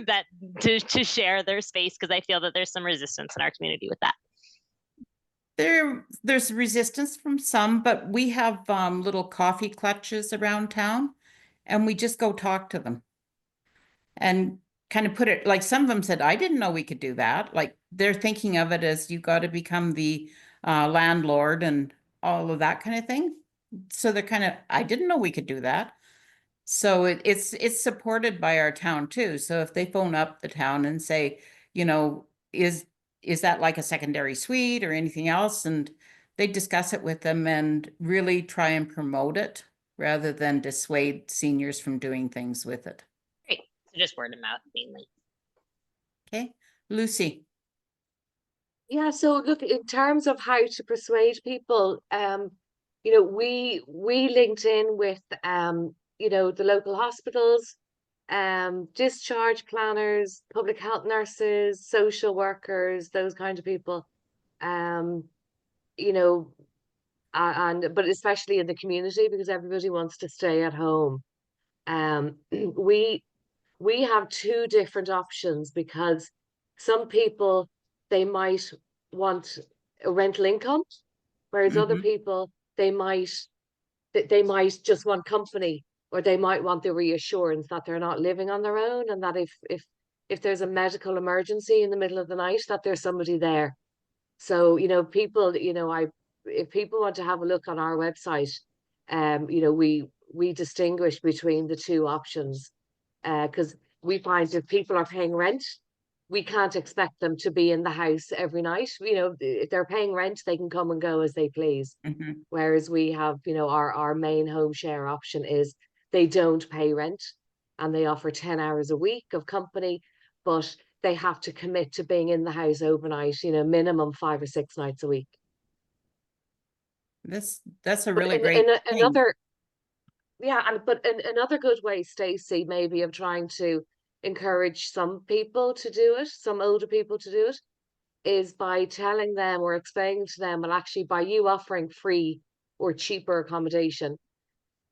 that to share their space? Because I feel that there's some resistance in our community with that. There's resistance from some, but we have little coffee clutches around town, and we just go talk to them and kind of put it like, some of them said, I didn't know we could do that. Like they're thinking of it as you got to become the landlord and all of that kind of thing. So they're kind of, I didn't know we could do that. So it's supported by our town too. So if they phone up the town and say, you know, is that like a secondary suite or anything else? And they discuss it with them and really try and promote it rather than dissuade seniors from doing things with it. Great. So just word of mouth mainly. Okay, Lucy. Yeah, so look, in terms of how to persuade people, you know, we linked in with you know, the local hospitals, discharge planners, public health nurses, social workers, those kind of people. You know, but especially in the community, because everybody wants to stay at home. We have two different options, because some people, they might want a rental income, whereas other people, they might just want company, or they might want the reassurance that they're not living on their own, and that if there's a medical emergency in the middle of the night, that there's somebody there. So, you know, people, you know, if people want to have a look on our website, you know, we distinguish between the two options, because we find if people are paying rent, we can't expect them to be in the house every night. You know, if they're paying rent, they can come and go as they please. Whereas we have, you know, our main home share option is they don't pay rent and they offer 10 hours a week of company, but they have to commit to being in the house overnight, you know, minimum 5 or 6 nights a week. That's a really great thing. Another, yeah, but another good way, Stacey, maybe of trying to encourage some people to do it, some older people to do it, is by telling them or explaining to them, well, actually, by you offering free or cheaper accommodation,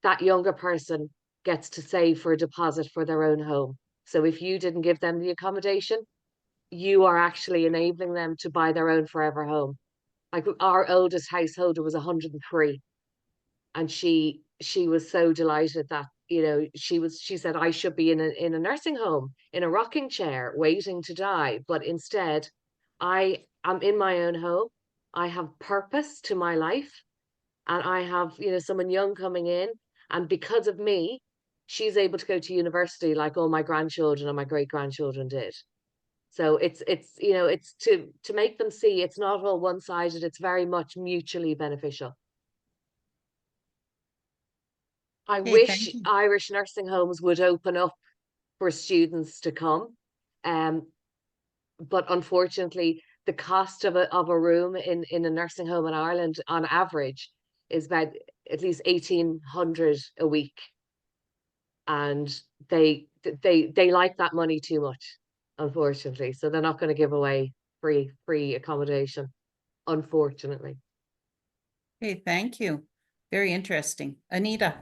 that younger person gets to save for a deposit for their own home. So if you didn't give them the accommodation, you are actually enabling them to buy their own forever home. Like our oldest householder was 103, and she was so delighted that, you know, she said, I should be in a nursing home in a rocking chair waiting to die, but instead I am in my own home. I have purpose to my life, and I have, you know, someone young coming in, and because of me, she's able to go to university like all my grandchildren and my great grandchildren did. So it's you know, it's to make them see it's not all one-sided, it's very much mutually beneficial. I wish Irish nursing homes would open up for students to come. But unfortunately, the cost of a room in a nursing home in Ireland on average is about at least 1,800 a week. And they like that money too much, unfortunately. So they're not going to give away free accommodation, unfortunately. Okay, thank you. Very interesting. Anita.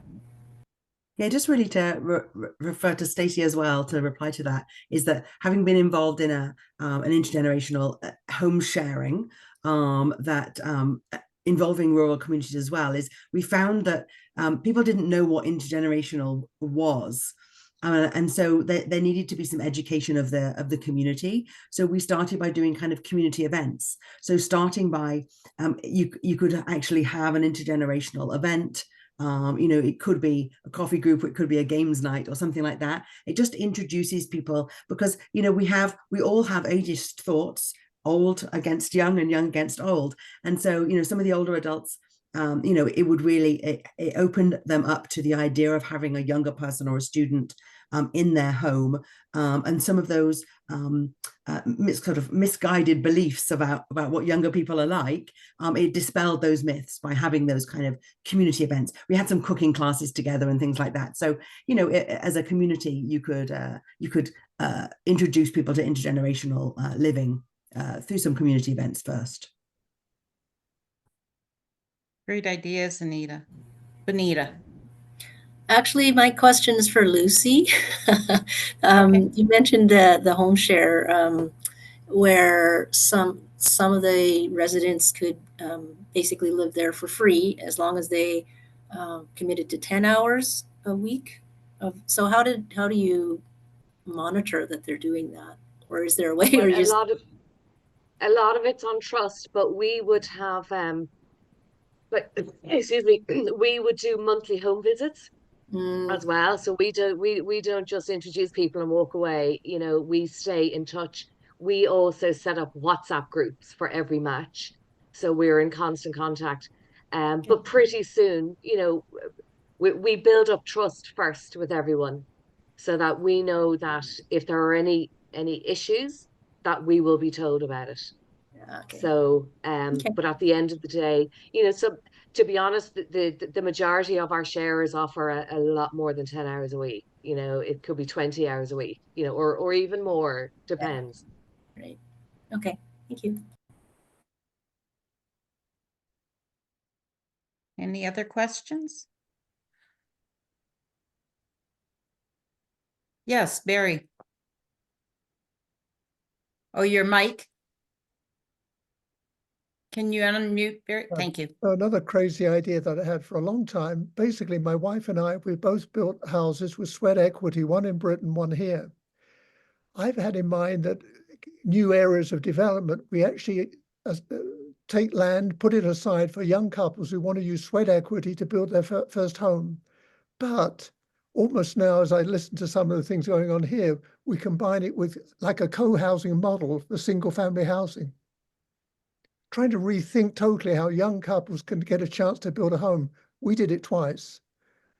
Yeah, just really to refer to Stacey as well, to reply to that, is that having been involved in an intergenerational home sharing that involving rural communities as well, is we found that people didn't know what intergenerational was. And so there needed to be some education of the community. So we started by doing kind of community events. So starting by, you could actually have an intergenerational event. You know, it could be a coffee group, it could be a games night or something like that. It just introduces people, because, you know, we all have ageist thoughts, old against young and young against old. And so, you know, some of the older adults, you know, it would really, it opened them up to the idea of having a younger person or a student in their home, and some of those sort of misguided beliefs about what younger people are like. It dispelled those myths by having those kind of community events. We had some cooking classes together and things like that. So, you know, as a community, you could introduce people to intergenerational living through some community events first. Great ideas, Anita. Benita. Actually, my question is for Lucy. Okay. You mentioned the home share, where some of the residents could basically live there for free as long as they committed to 10 hours a week. So how do you monitor that they're doing that, or is there a way? Well, or a lot of it's on trust, but we would have excuse me, we would do monthly home visits as well. So we don't just introduce people and walk away. You know, we stay in touch. We also set up WhatsApp groups for every match, so we're in constant contact. But pretty soon, you know, we build up trust first with everyone, so that we know that if there are any issues, that we will be told about it. Okay. So, but at the end of the day, you know, so to be honest, the majority of our sharers offer a lot more than 10 hours a week. You know, it could be 20 hours a week, you know, or even more, depends. Yeah. Right. Okay. Thank you. Any other questions? Yes, Barry. Oh, your mic. Can you unmute, Barry? Thank you. Another crazy idea that I had for a long time. Basically, my wife and I, we both built houses with sweat equity, one in Britain, one here. I've had in mind that new areas of development, we actually take land, put it aside for young couples who want to use sweat equity to build their first home. But almost now, as I listen to some of the things going on here, we combine it with like a co-housing model for single family housing. Trying to rethink totally how young couples can get a chance to build a home. We did it twice.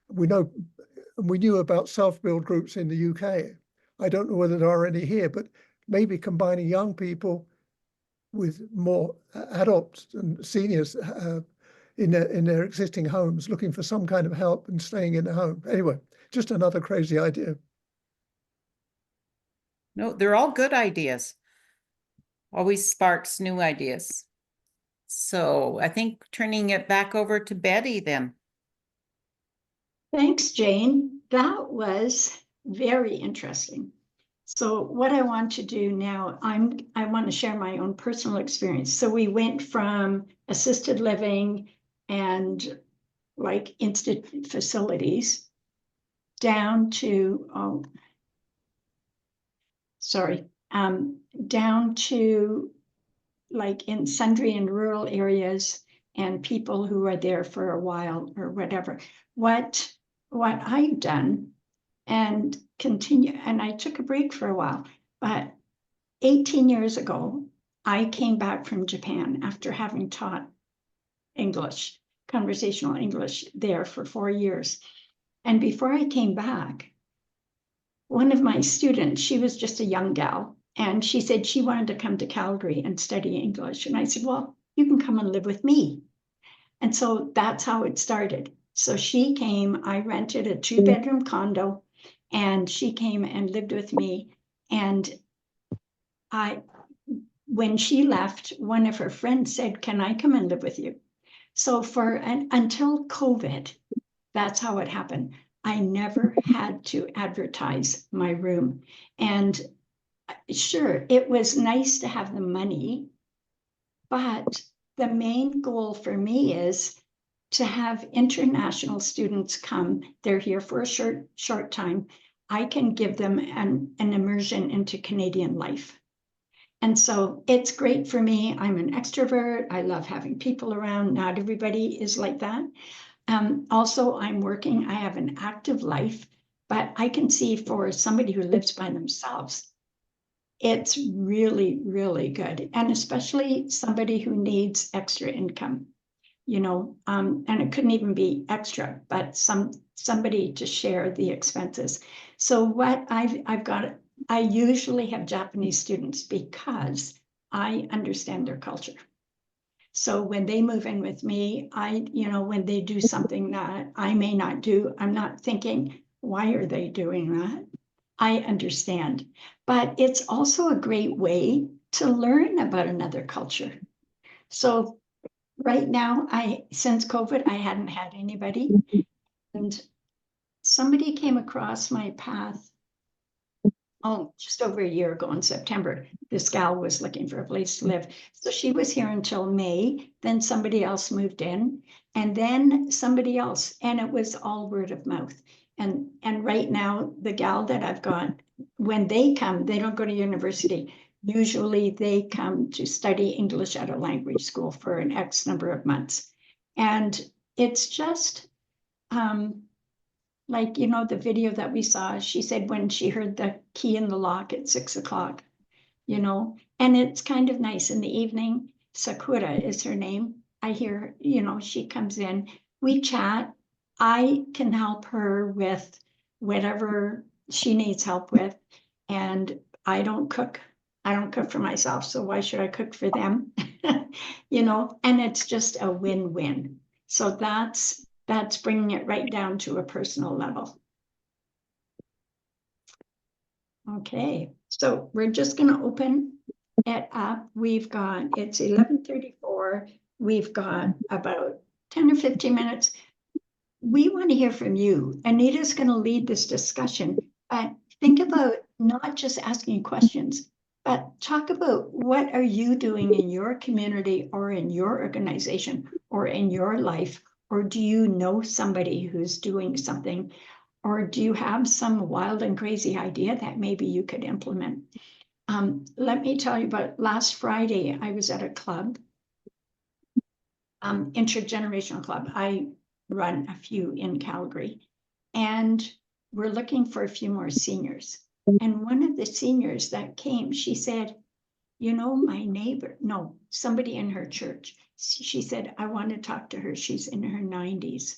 We knew about self-build groups in the UK. I don't know whether there are any here, but maybe combining young people with more adults and seniors in their existing homes, looking for some kind of help and staying in the home. Anyway, just another crazy idea. No, they're all good ideas. Always sparks new ideas. So I think turning it back over to Betty then. Thanks, Jane. That was very interesting. So what I want to do now, I want to share my own personal experience. So we went from assisted living and like institute facilities down to, down to like in sundry and rural areas and people who are there for a while or whatever. What I've done and continue, and I took a break for a while, but 18 years ago, I came back from Japan after having taught English, conversational English there for 4 years. And before I came back, one of my students, she was just a young gal, and she said she wanted to come to Calgary and study English. And I said, well, you can come and live with me. And so that's how it started. So she came, I rented a 2-bedroom condo, and she came and lived with me. And when she left, one of her friends said, can I come and live with you? So until COVID, that's how it happened. I never had to advertise my room. And sure, it was nice to have the money, but the main goal for me is to have international students come. They're here for a short time. I can give them an immersion into Canadian life. And so it's great for me. I'm an extrovert. I love having people around. Not everybody is like that. Also, I'm working. I have an active life, but I can see for somebody who lives by themselves, it's really, really good. And especially somebody who needs extra income, and it couldn't even be extra, but somebody to share the expenses. So what I've got, I usually have Japanese students because I understand their culture. So when they move in with me, when they do something that I may not do, I'm not thinking, why are they doing that? I understand. But it's also a great way to learn about another culture. So right now, since COVID, I hadn't had anybody. And somebody came across my path, just over a year ago in September. This gal was looking for a place to live. So she was here until May. Then somebody else moved in, and then somebody else. And it was all word of mouth. And right now, the gal that I've got, when they come, they don't go to university. Usually they come to study English at a language school for an X number of months. And it's just, like, the video that we saw, she said when she heard the key in the lock at 6 o'clock, and it's kind of nice in the evening. Sakura is her name. I hear, she comes in, we chat. I can help her with whatever she needs help with. And I don't cook for myself. So why should I cook for them? And it's just a win-win. So that's bringing it right down to a personal level. Okay, so we're just going to open it up. It's 11:34. We've got about 10 or 15 minutes. We want to hear from you. Anita's going to lead this discussion, but think about not just asking questions, but talk about what are you doing in your community or in your organization or in your life. Or do you know somebody who's doing something? Or do you have some wild and crazy idea that maybe you could implement? Let me tell you about last Friday, I was at a club Intergenerational Club. I run a few in Calgary, and we're looking for a few more seniors. And one of the seniors that came, she said, you know, my neighbor, no, somebody in her church, she said, I want to talk to her. She's in her 90s.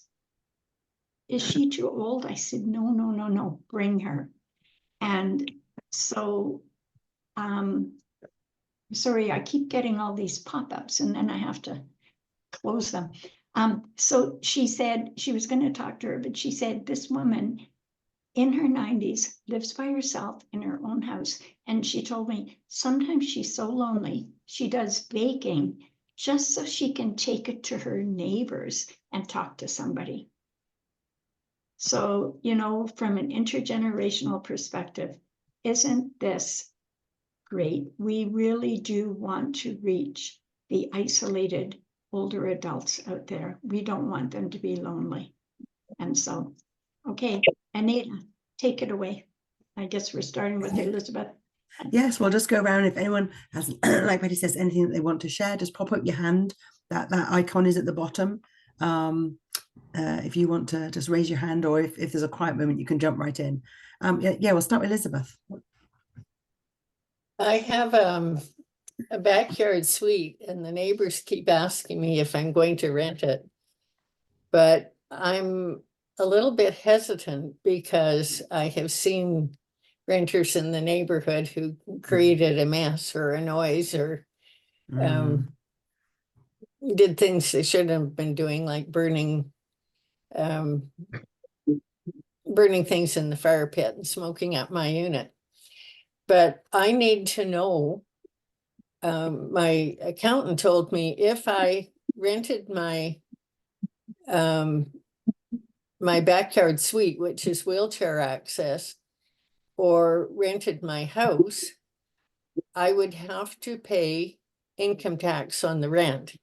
Is she too old? I said, no, bring her. And so, sorry, I keep getting all these pop-ups and then I have to close them. So she said she was going to talk to her, but she said this woman in her 90s lives by herself in her own house. And she told me sometimes she's so lonely, she does baking just so she can take it to her neighbors and talk to somebody. So, you know, from an intergenerational perspective, isn't this great? We really do want to reach the isolated older adults out there. We don't want them to be lonely. And so, okay, Anita, take it away. I guess we're starting with Elizabeth. Yes, we'll just go around. If anyone has, like Betty says, anything that they want to share, just pop up your hand. That icon is at the bottom. If you want to just raise your hand, or if there's a quiet moment, you can jump right in. Yeah, we'll start with Elizabeth. I have a backyard suite, and the neighbors keep asking me if I'm going to rent it. But I'm a little bit hesitant because I have seen renters in the neighborhood who created a mess or a noise or did things they shouldn't have been doing, like burning things in the fire pit and smoking up my unit. But I need to know, my accountant told me if I rented my my backyard suite, which is wheelchair access, or rented my house, I would have to pay income tax on the rent.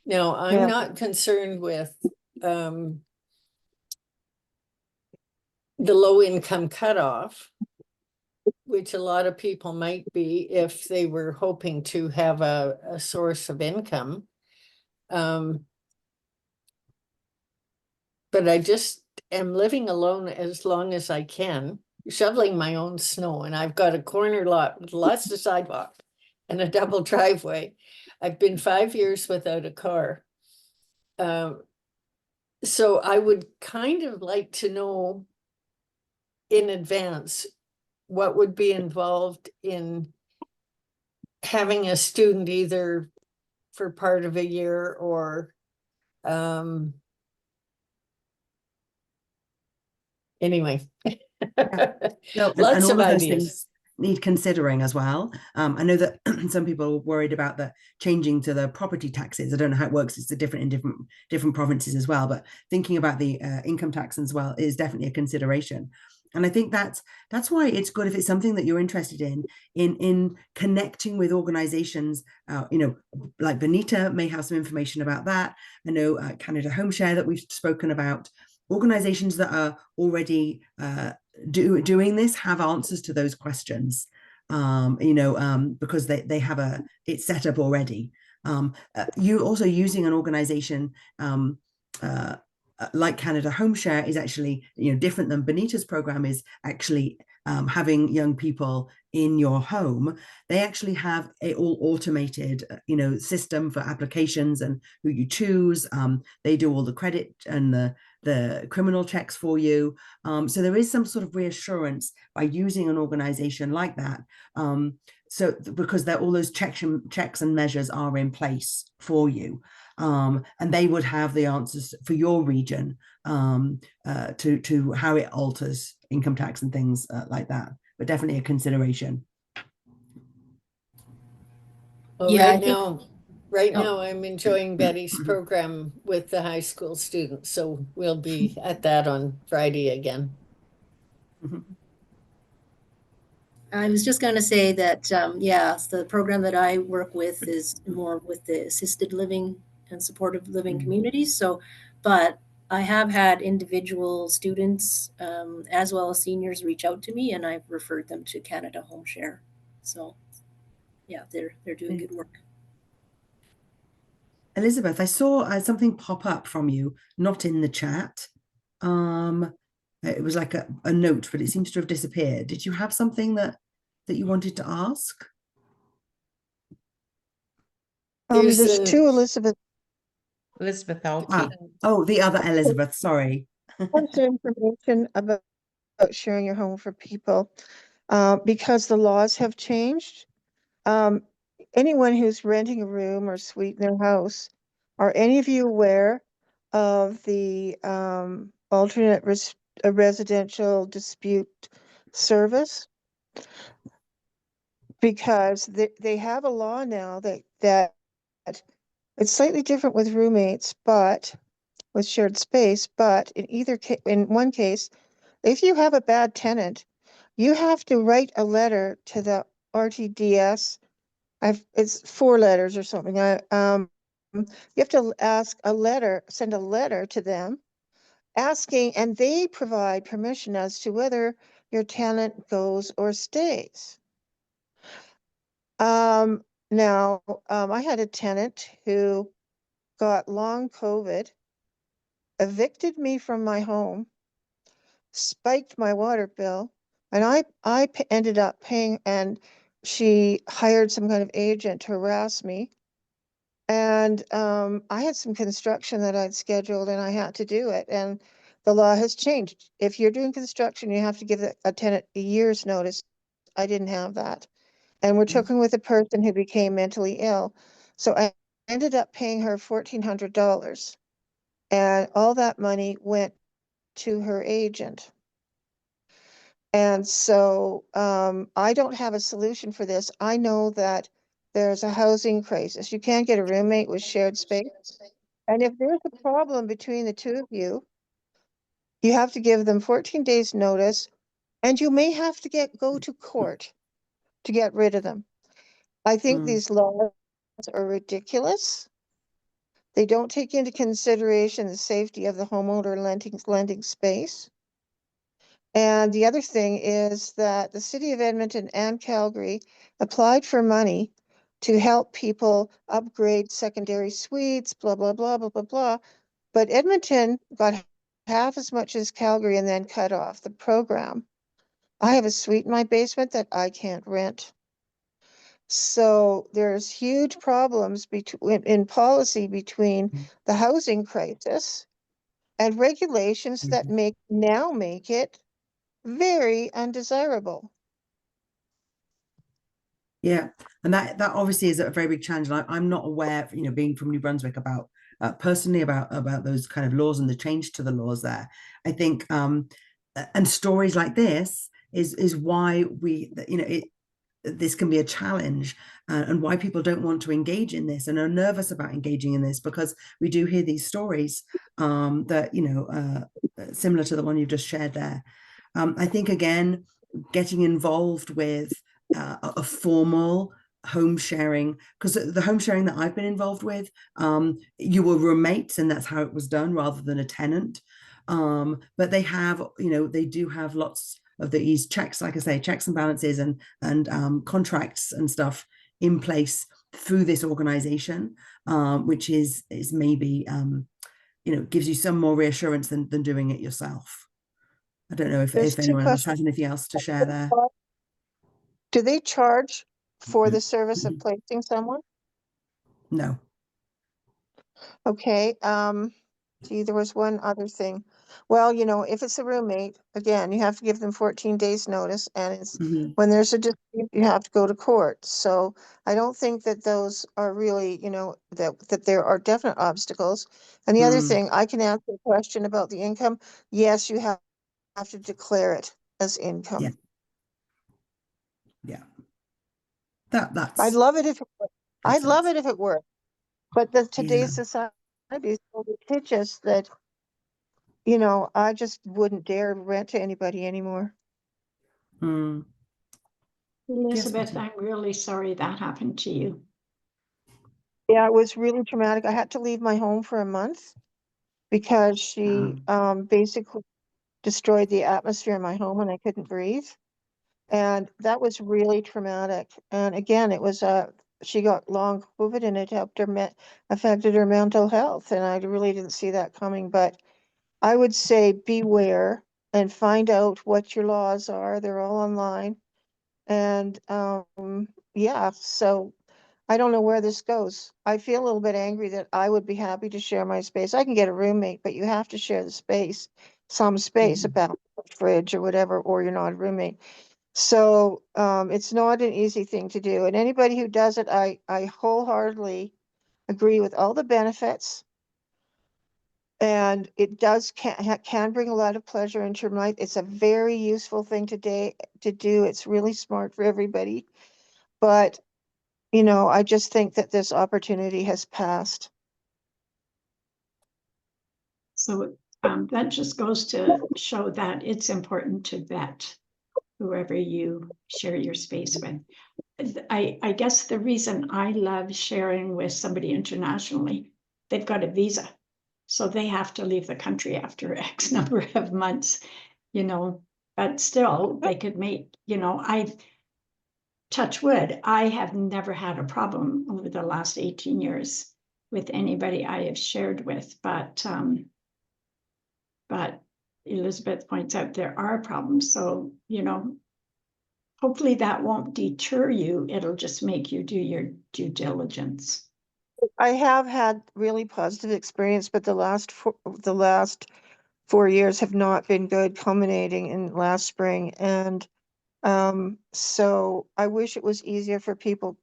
Now, I'm not concerned with the low income cutoff, which a lot of people might be if they were hoping to have a source of income. But I just am living alone as long as I can, shoveling my own snow. And I've got a corner lot with lots of sidewalk and a double driveway. I've been 5 years without a car. So I would kind of like to know in advance what would be involved in having a student either for part of a year or anyway. No, Lots and all of of those ideas. things need considering as well. I know that some people are worried about the changing to the property taxes. I don't know how it works. It's different in different provinces as well. But thinking about the income tax as well is definitely a consideration. And I think that's why it's good if it's something that you're interested in connecting with organizations. You know, like Benita may have some information about that. I know Canada Home Share that we've spoken about. Organizations that are already doing this have answers to those questions, you know, because they have it's set up already. You also using an organization like Canada Home Share is actually, you know, different than Benita's program is actually having young people in your home. They actually have a all automated, you know, system for applications and who you choose. They do all the credit and the criminal checks for you. So there is some sort of reassurance by using an organization like that. So because all those checks and measures are in place for you. And they would have the answers for your region to how it alters income tax and things like that. But definitely a consideration. Well, yeah, right now I'm enjoying Betty's program with the high school students. So we'll be at that on Friday again. I was just going to say that, yeah, the program that I work with is more with the assisted living and supportive living communities. So, but I have had individual students as well as seniors reach out to me, and I've referred them to Canada Home Share. So, yeah, they're doing good work. Elizabeth, I saw something pop up from you, not in the chat. It was like a note, but it seems to have disappeared. Did you have something that you wanted to ask? There's two Elizabeth. Elizabeth Alke. Oh, the other Elizabeth, sorry. Information about sharing your home for people because the laws have changed. Anyone who's renting a room or suite in their house, are any of you aware of the alternate residential dispute service? Because they have a law now that it's slightly different with roommates, but with shared space. But in one case, if you have a bad tenant, you have to write a letter to the RTDS. It's 4 letters or something. You have to send a letter to them asking, and they provide permission as to whether your tenant goes or stays. Now, I had a tenant who got long COVID, evicted me from my home, spiked my water bill, and I ended up paying, and she hired some kind of agent to harass me. And I had some construction that I'd scheduled and I had to do it. And the law has changed. If you're doing construction, you have to give a tenant a year's notice. I didn't have that. And we're talking with a person who became mentally ill. So I ended up paying her $1,400. And all that money went to her agent. And so I don't have a solution for this. I know that there's a housing crisis. You can't get a roommate with shared space. And if there's a problem between the two of you, you have to give them 14 days notice, and you may have to go to court to get rid of them. I think these laws are ridiculous. They don't take into consideration the safety of the homeowner lending space. And the other thing is that the city of Edmonton and Calgary applied for money to help people upgrade secondary suites, blah, blah, blah, blah, blah, blah. But Edmonton got half as much as Calgary and then cut off the program. I have a suite in my basement that I can't rent. So there's huge problems in policy between the housing crisis and regulations that make it very undesirable. Yeah, and that obviously is a very big challenge. And I'm not aware, being from New Brunswick, about personally about those kind of laws and the change to the laws there. I think, and stories like this is why this can be a challenge, and why people don't want to engage in this and are nervous about engaging in this, because we do hear these stories that similar to the one you've just shared there. I think, again, getting involved with a formal home sharing, because the home sharing that I've been involved with, you were roommates and that's how it was done rather than a tenant. But they have, they do have lots of these checks, like I say, checks and balances and contracts and stuff in place through this organization, which is maybe gives you some more reassurance than doing it yourself. I don't know if anyone else has anything else to share there. Do they charge for the service of placing someone? No. Okay. Gee, there was one other thing. Well, if it's a roommate, again, you have to give them 14 days notice, and it's when there's a dispute, you have to go to court. So I don't think that those are really, that there are definite obstacles. And the other thing, I can answer a question about the income. Yes, you have to declare it as income. Yeah. That's. I'd love it if it worked. I'd love it if it worked. But today's society is so litigious that, I just wouldn't dare rent to anybody anymore. Elizabeth, I'm really sorry that happened to you. Yeah, it was really traumatic. I had to leave my home for a month because she basically destroyed the atmosphere in my home and I couldn't breathe. And that was really traumatic. And again, it was she got long COVID and it helped her, affected her mental health. And I really didn't see that coming. But I would say beware and find out what your laws are. They're all online. And yeah, so I don't know where this goes. I feel a little bit angry that I would be happy to share my space. I can get a roommate, but you have to share the space, some space, about fridge or whatever, or you're not a roommate. So it's not an easy thing to do. And anybody who does it, I wholeheartedly agree with all the benefits. And it can bring a lot of pleasure into your life. It's a very useful thing to do. It's really smart for everybody. But, you know, I just think that this opportunity has passed. So that just goes to show that it's important to vet whoever you share your space with. I guess the reason I love sharing with somebody internationally, they've got a visa. So they have to leave the country after X number of months, you know, but still they could make, you know, touch wood, I have never had a problem over the last 18 years with anybody I have shared with, but Elizabeth points out there are problems. So, you know, hopefully that won't deter you. It'll just make you do your due diligence. I have had really positive experience, but the last 4 years have not been good, culminating in last spring. And so I wish it was easier for people.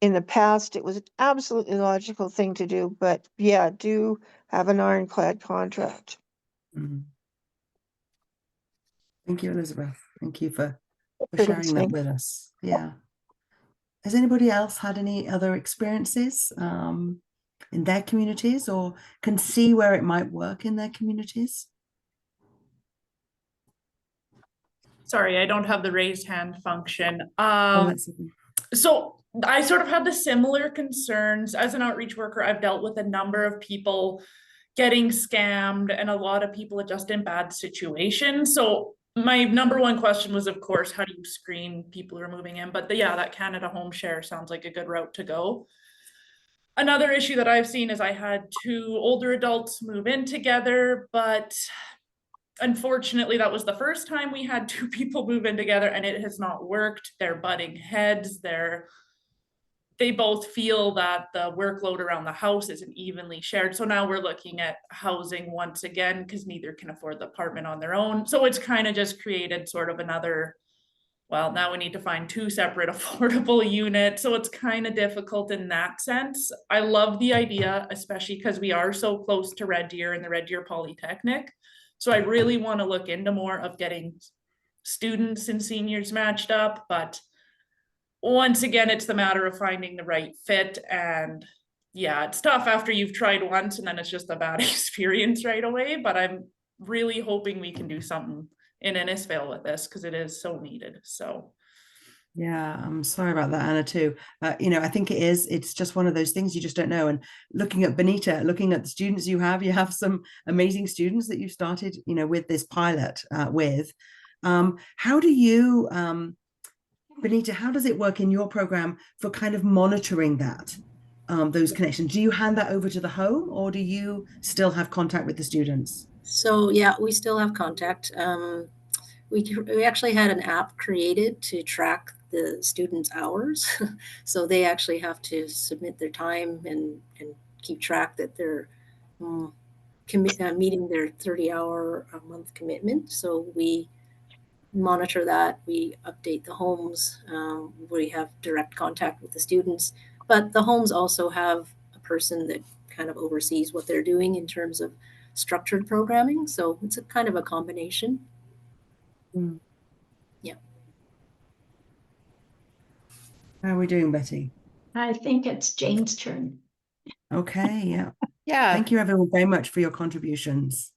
In the past, it was an absolutely logical thing to do, but yeah, do have an ironclad contract. Thank you, Elizabeth. Thank you for sharing that with us. Yeah. Has anybody else had any other experiences in their communities, or can see where it might work in their communities? Sorry, I don't have the raised hand function. Okay. So I sort of had the similar concerns. As an outreach worker, I've dealt with a number of people getting scammed and a lot of people just in bad situations. So my number one question was, of course, how do you screen people who are moving in? But yeah, that Canada Home Share sounds like a good route to go. Another issue that I've seen is I had 2 older adults move in together, but unfortunately, that was the first time we had 2 people move in together and it has not worked. They're butting heads. They both feel that the workload around the house isn't evenly shared. So now we're looking at housing once again, because neither can afford the apartment on their own. So it's kind of just created sort of another, well, now we need to find 2 separate affordable units. So it's kind of difficult in that sense. I love the idea, especially because we are so close to Red Deer and the Red Deer Polytechnic. So I really want to look into more of getting students and seniors matched up, but once again, it's the matter of finding the right fit. And yeah, it's tough after you've tried once and then it's just a bad experience right away. But I'm really hoping we can do something in Innisfail with this, because it is so needed. So yeah, I'm sorry about that, Anna, too. You know, I think it's just one of those things you just don't know. And looking at Benita, looking at the students you have some amazing students that you've started, you know, with this pilot with. How do you, Benita, how does it work in your program for kind of monitoring that, those connections? Do you hand that over to the home, or do you still have contact with the students? So yeah, we still have contact. We actually had an app created to track the students' hours. So they actually have to submit their time and keep track that they're meeting their 30-hour a month commitment. So we monitor that. We update the homes. We have direct contact with the students, but the homes also have a person that kind of oversees what they're doing in terms of structured programming. So it's a kind of a combination. Yeah. How are we doing, Betty? I think it's Jane's turn. Okay, yeah. Yeah. Thank you, everyone, very much for your contributions.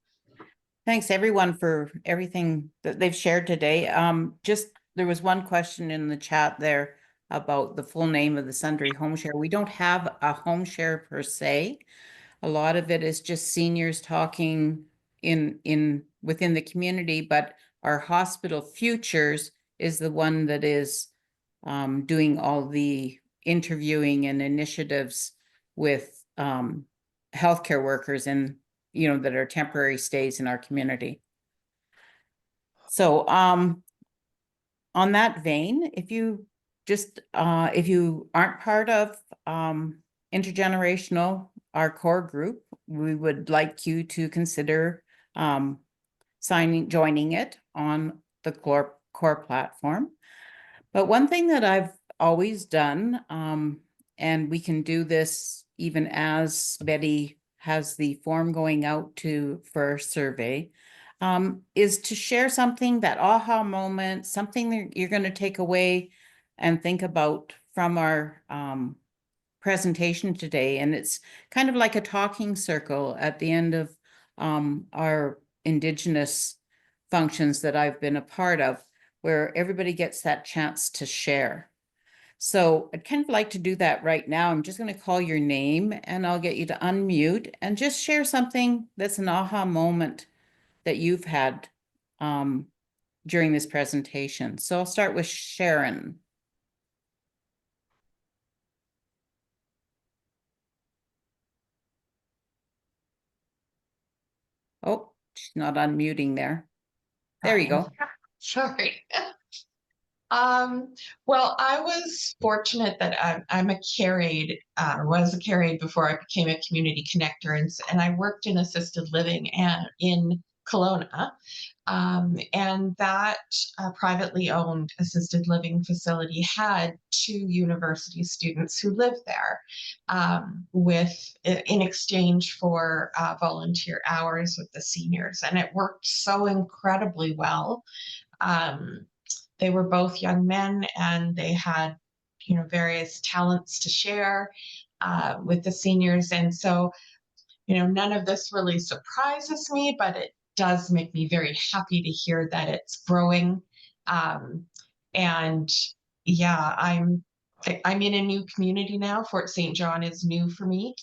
Thanks, everyone, for everything that they've shared today. Just there was one question in the chat there about the full name of the Sundry Home Share. We don't have a home share per se. A lot of it is just seniors talking within the community, but our Hospital Futures is the one that is doing all the interviewing and initiatives with healthcare workers and, you know, that are temporary stays in our community. So on that vein, if you aren't part of Intergenerational, our core group, we would like you to consider joining it on the core platform. But one thing that I've always done, and we can do this even as Betty has the form going out for a survey, is to share something, that aha moment, something that you're going to take away and think about from our presentation today. And it's kind of like a talking circle at the end of our Indigenous functions that I've been a part of, where everybody gets that chance to share. So I'd kind of like to do that right now. I'm just going to call your name and I'll get you to unmute and just share something that's an aha moment that you've had during this presentation. So I'll start with Sharon. Oh, she's not unmuting there. There you go. Sorry. Well, I was fortunate that I'm a carried, was a carried before I became a community connector, and I worked in assisted living and in Kelowna, and that privately owned assisted living facility had 2 university students who lived there, in exchange for volunteer hours with the seniors, and it worked so incredibly well. They were both young men and they had, you know, various talents to share with the seniors. And so, you know, none of this really surprises me, but it does make me very happy to hear that it's growing. And yeah, I'm in a new community now. Fort St. John is new for me.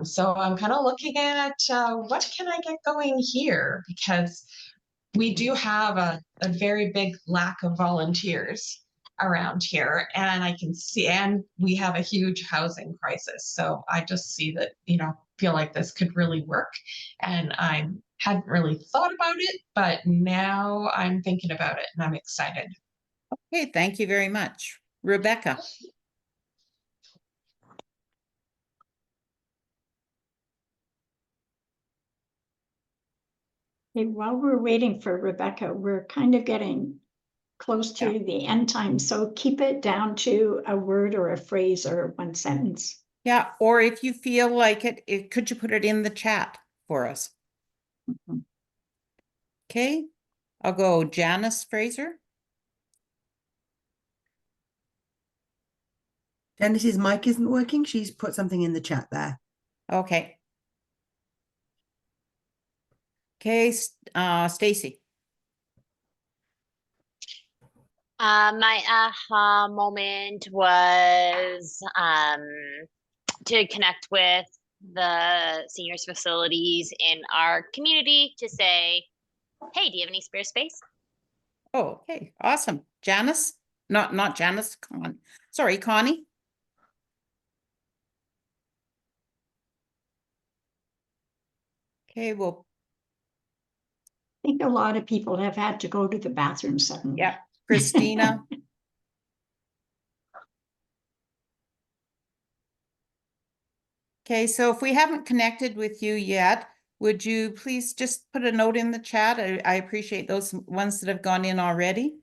So I'm kind of looking at what can I get going here, because we do have a very big lack of volunteers around here, and I can see, and we have a huge housing crisis. So I just see that, you know, feel like this could really work. And I hadn't really thought about it, but now I'm thinking about it and I'm excited. Okay, thank you very much. Rebecca. Okay, while we're waiting for Rebecca, we're kind of getting close to the end time. So keep it down to a word or a phrase or one sentence. Yeah, or if you feel like it, could you put it in the chat for us? Mm-hmm. Okay, I'll go Janice Fraser. Janice's mic isn't working. She's put something in the chat there. Okay. Okay, Stacy. My aha moment was to connect with the seniors facilities in our community to say, hey, do you have any spare space? Oh, okay, awesome. Janice? Not Janice, sorry, Connie. Okay, well. I think a lot of people have had to go to the bathroom suddenly. Yeah, Christina. Okay, so if we haven't connected with you yet, would you please just put a note in the chat? I appreciate those ones that have gone in already.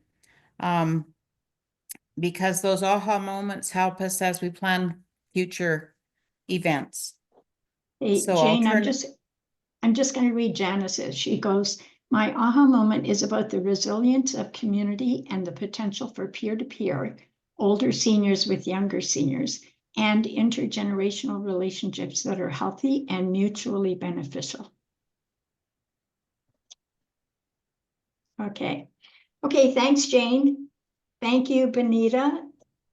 Because those aha moments help us as we plan future events. Hey, so Jane, I'm just going to read Janice's. She goes, my aha moment is about the resilience of community and the potential for peer-to-peer, older seniors with younger seniors, and intergenerational relationships that are healthy and mutually beneficial. Okay. Okay, thanks, Jane. Thank you, Benita.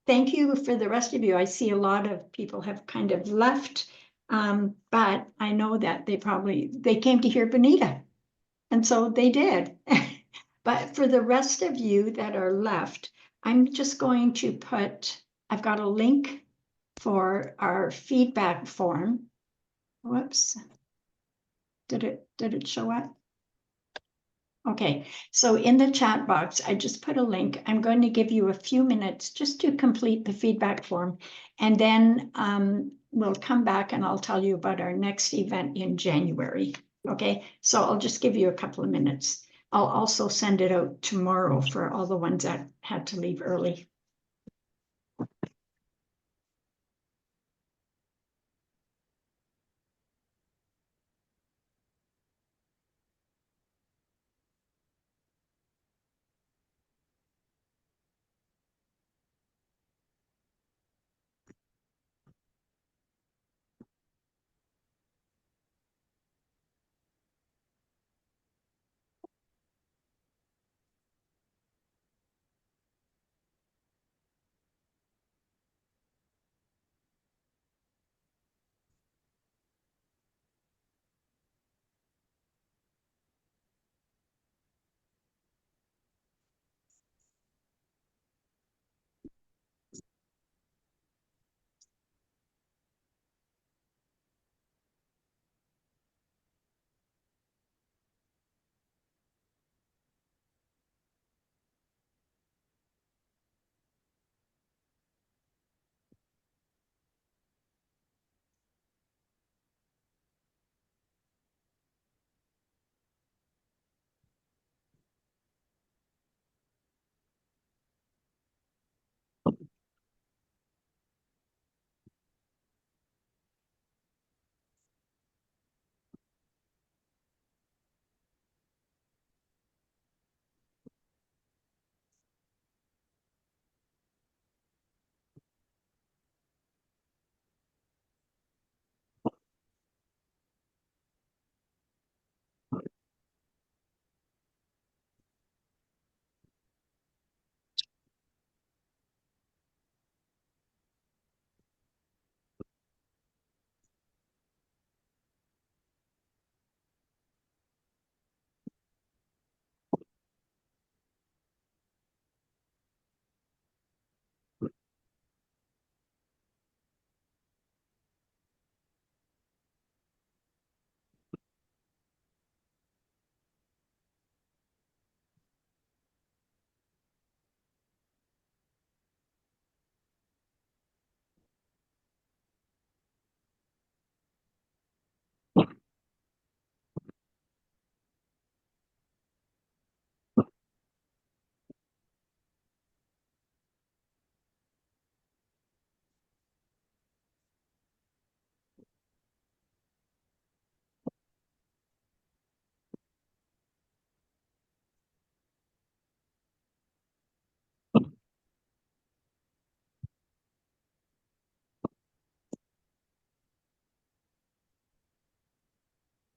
Thank you for the rest of you. I see a lot of people have kind of left, but I know that they came to hear Benita, and so they did. But for the rest of you that are left, I'm just going to I've got a link for our feedback form. Whoops. Did it show up? Okay, so in the chat box, I just put a link. I'm going to give you a few minutes just to complete the feedback form, and then we'll come back and I'll tell you about our next event in January. Okay, so I'll just give you a couple of minutes. I'll also send it out tomorrow for all the ones that had to leave early.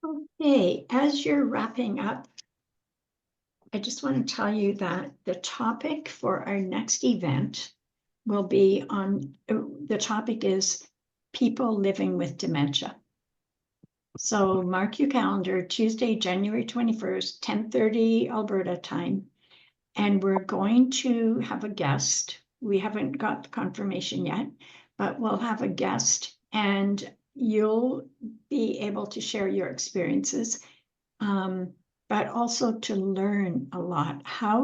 Okay, as you're wrapping up, I just want to tell you that the topic for our next event will be on, the topic is people living with dementia. So mark your calendar, Tuesday, January 21st, 10:30 Alberta time. And we're going to have a guest. We haven't got the confirmation yet, but we'll have a guest and you'll be able to share your experiences, but also to learn a lot. How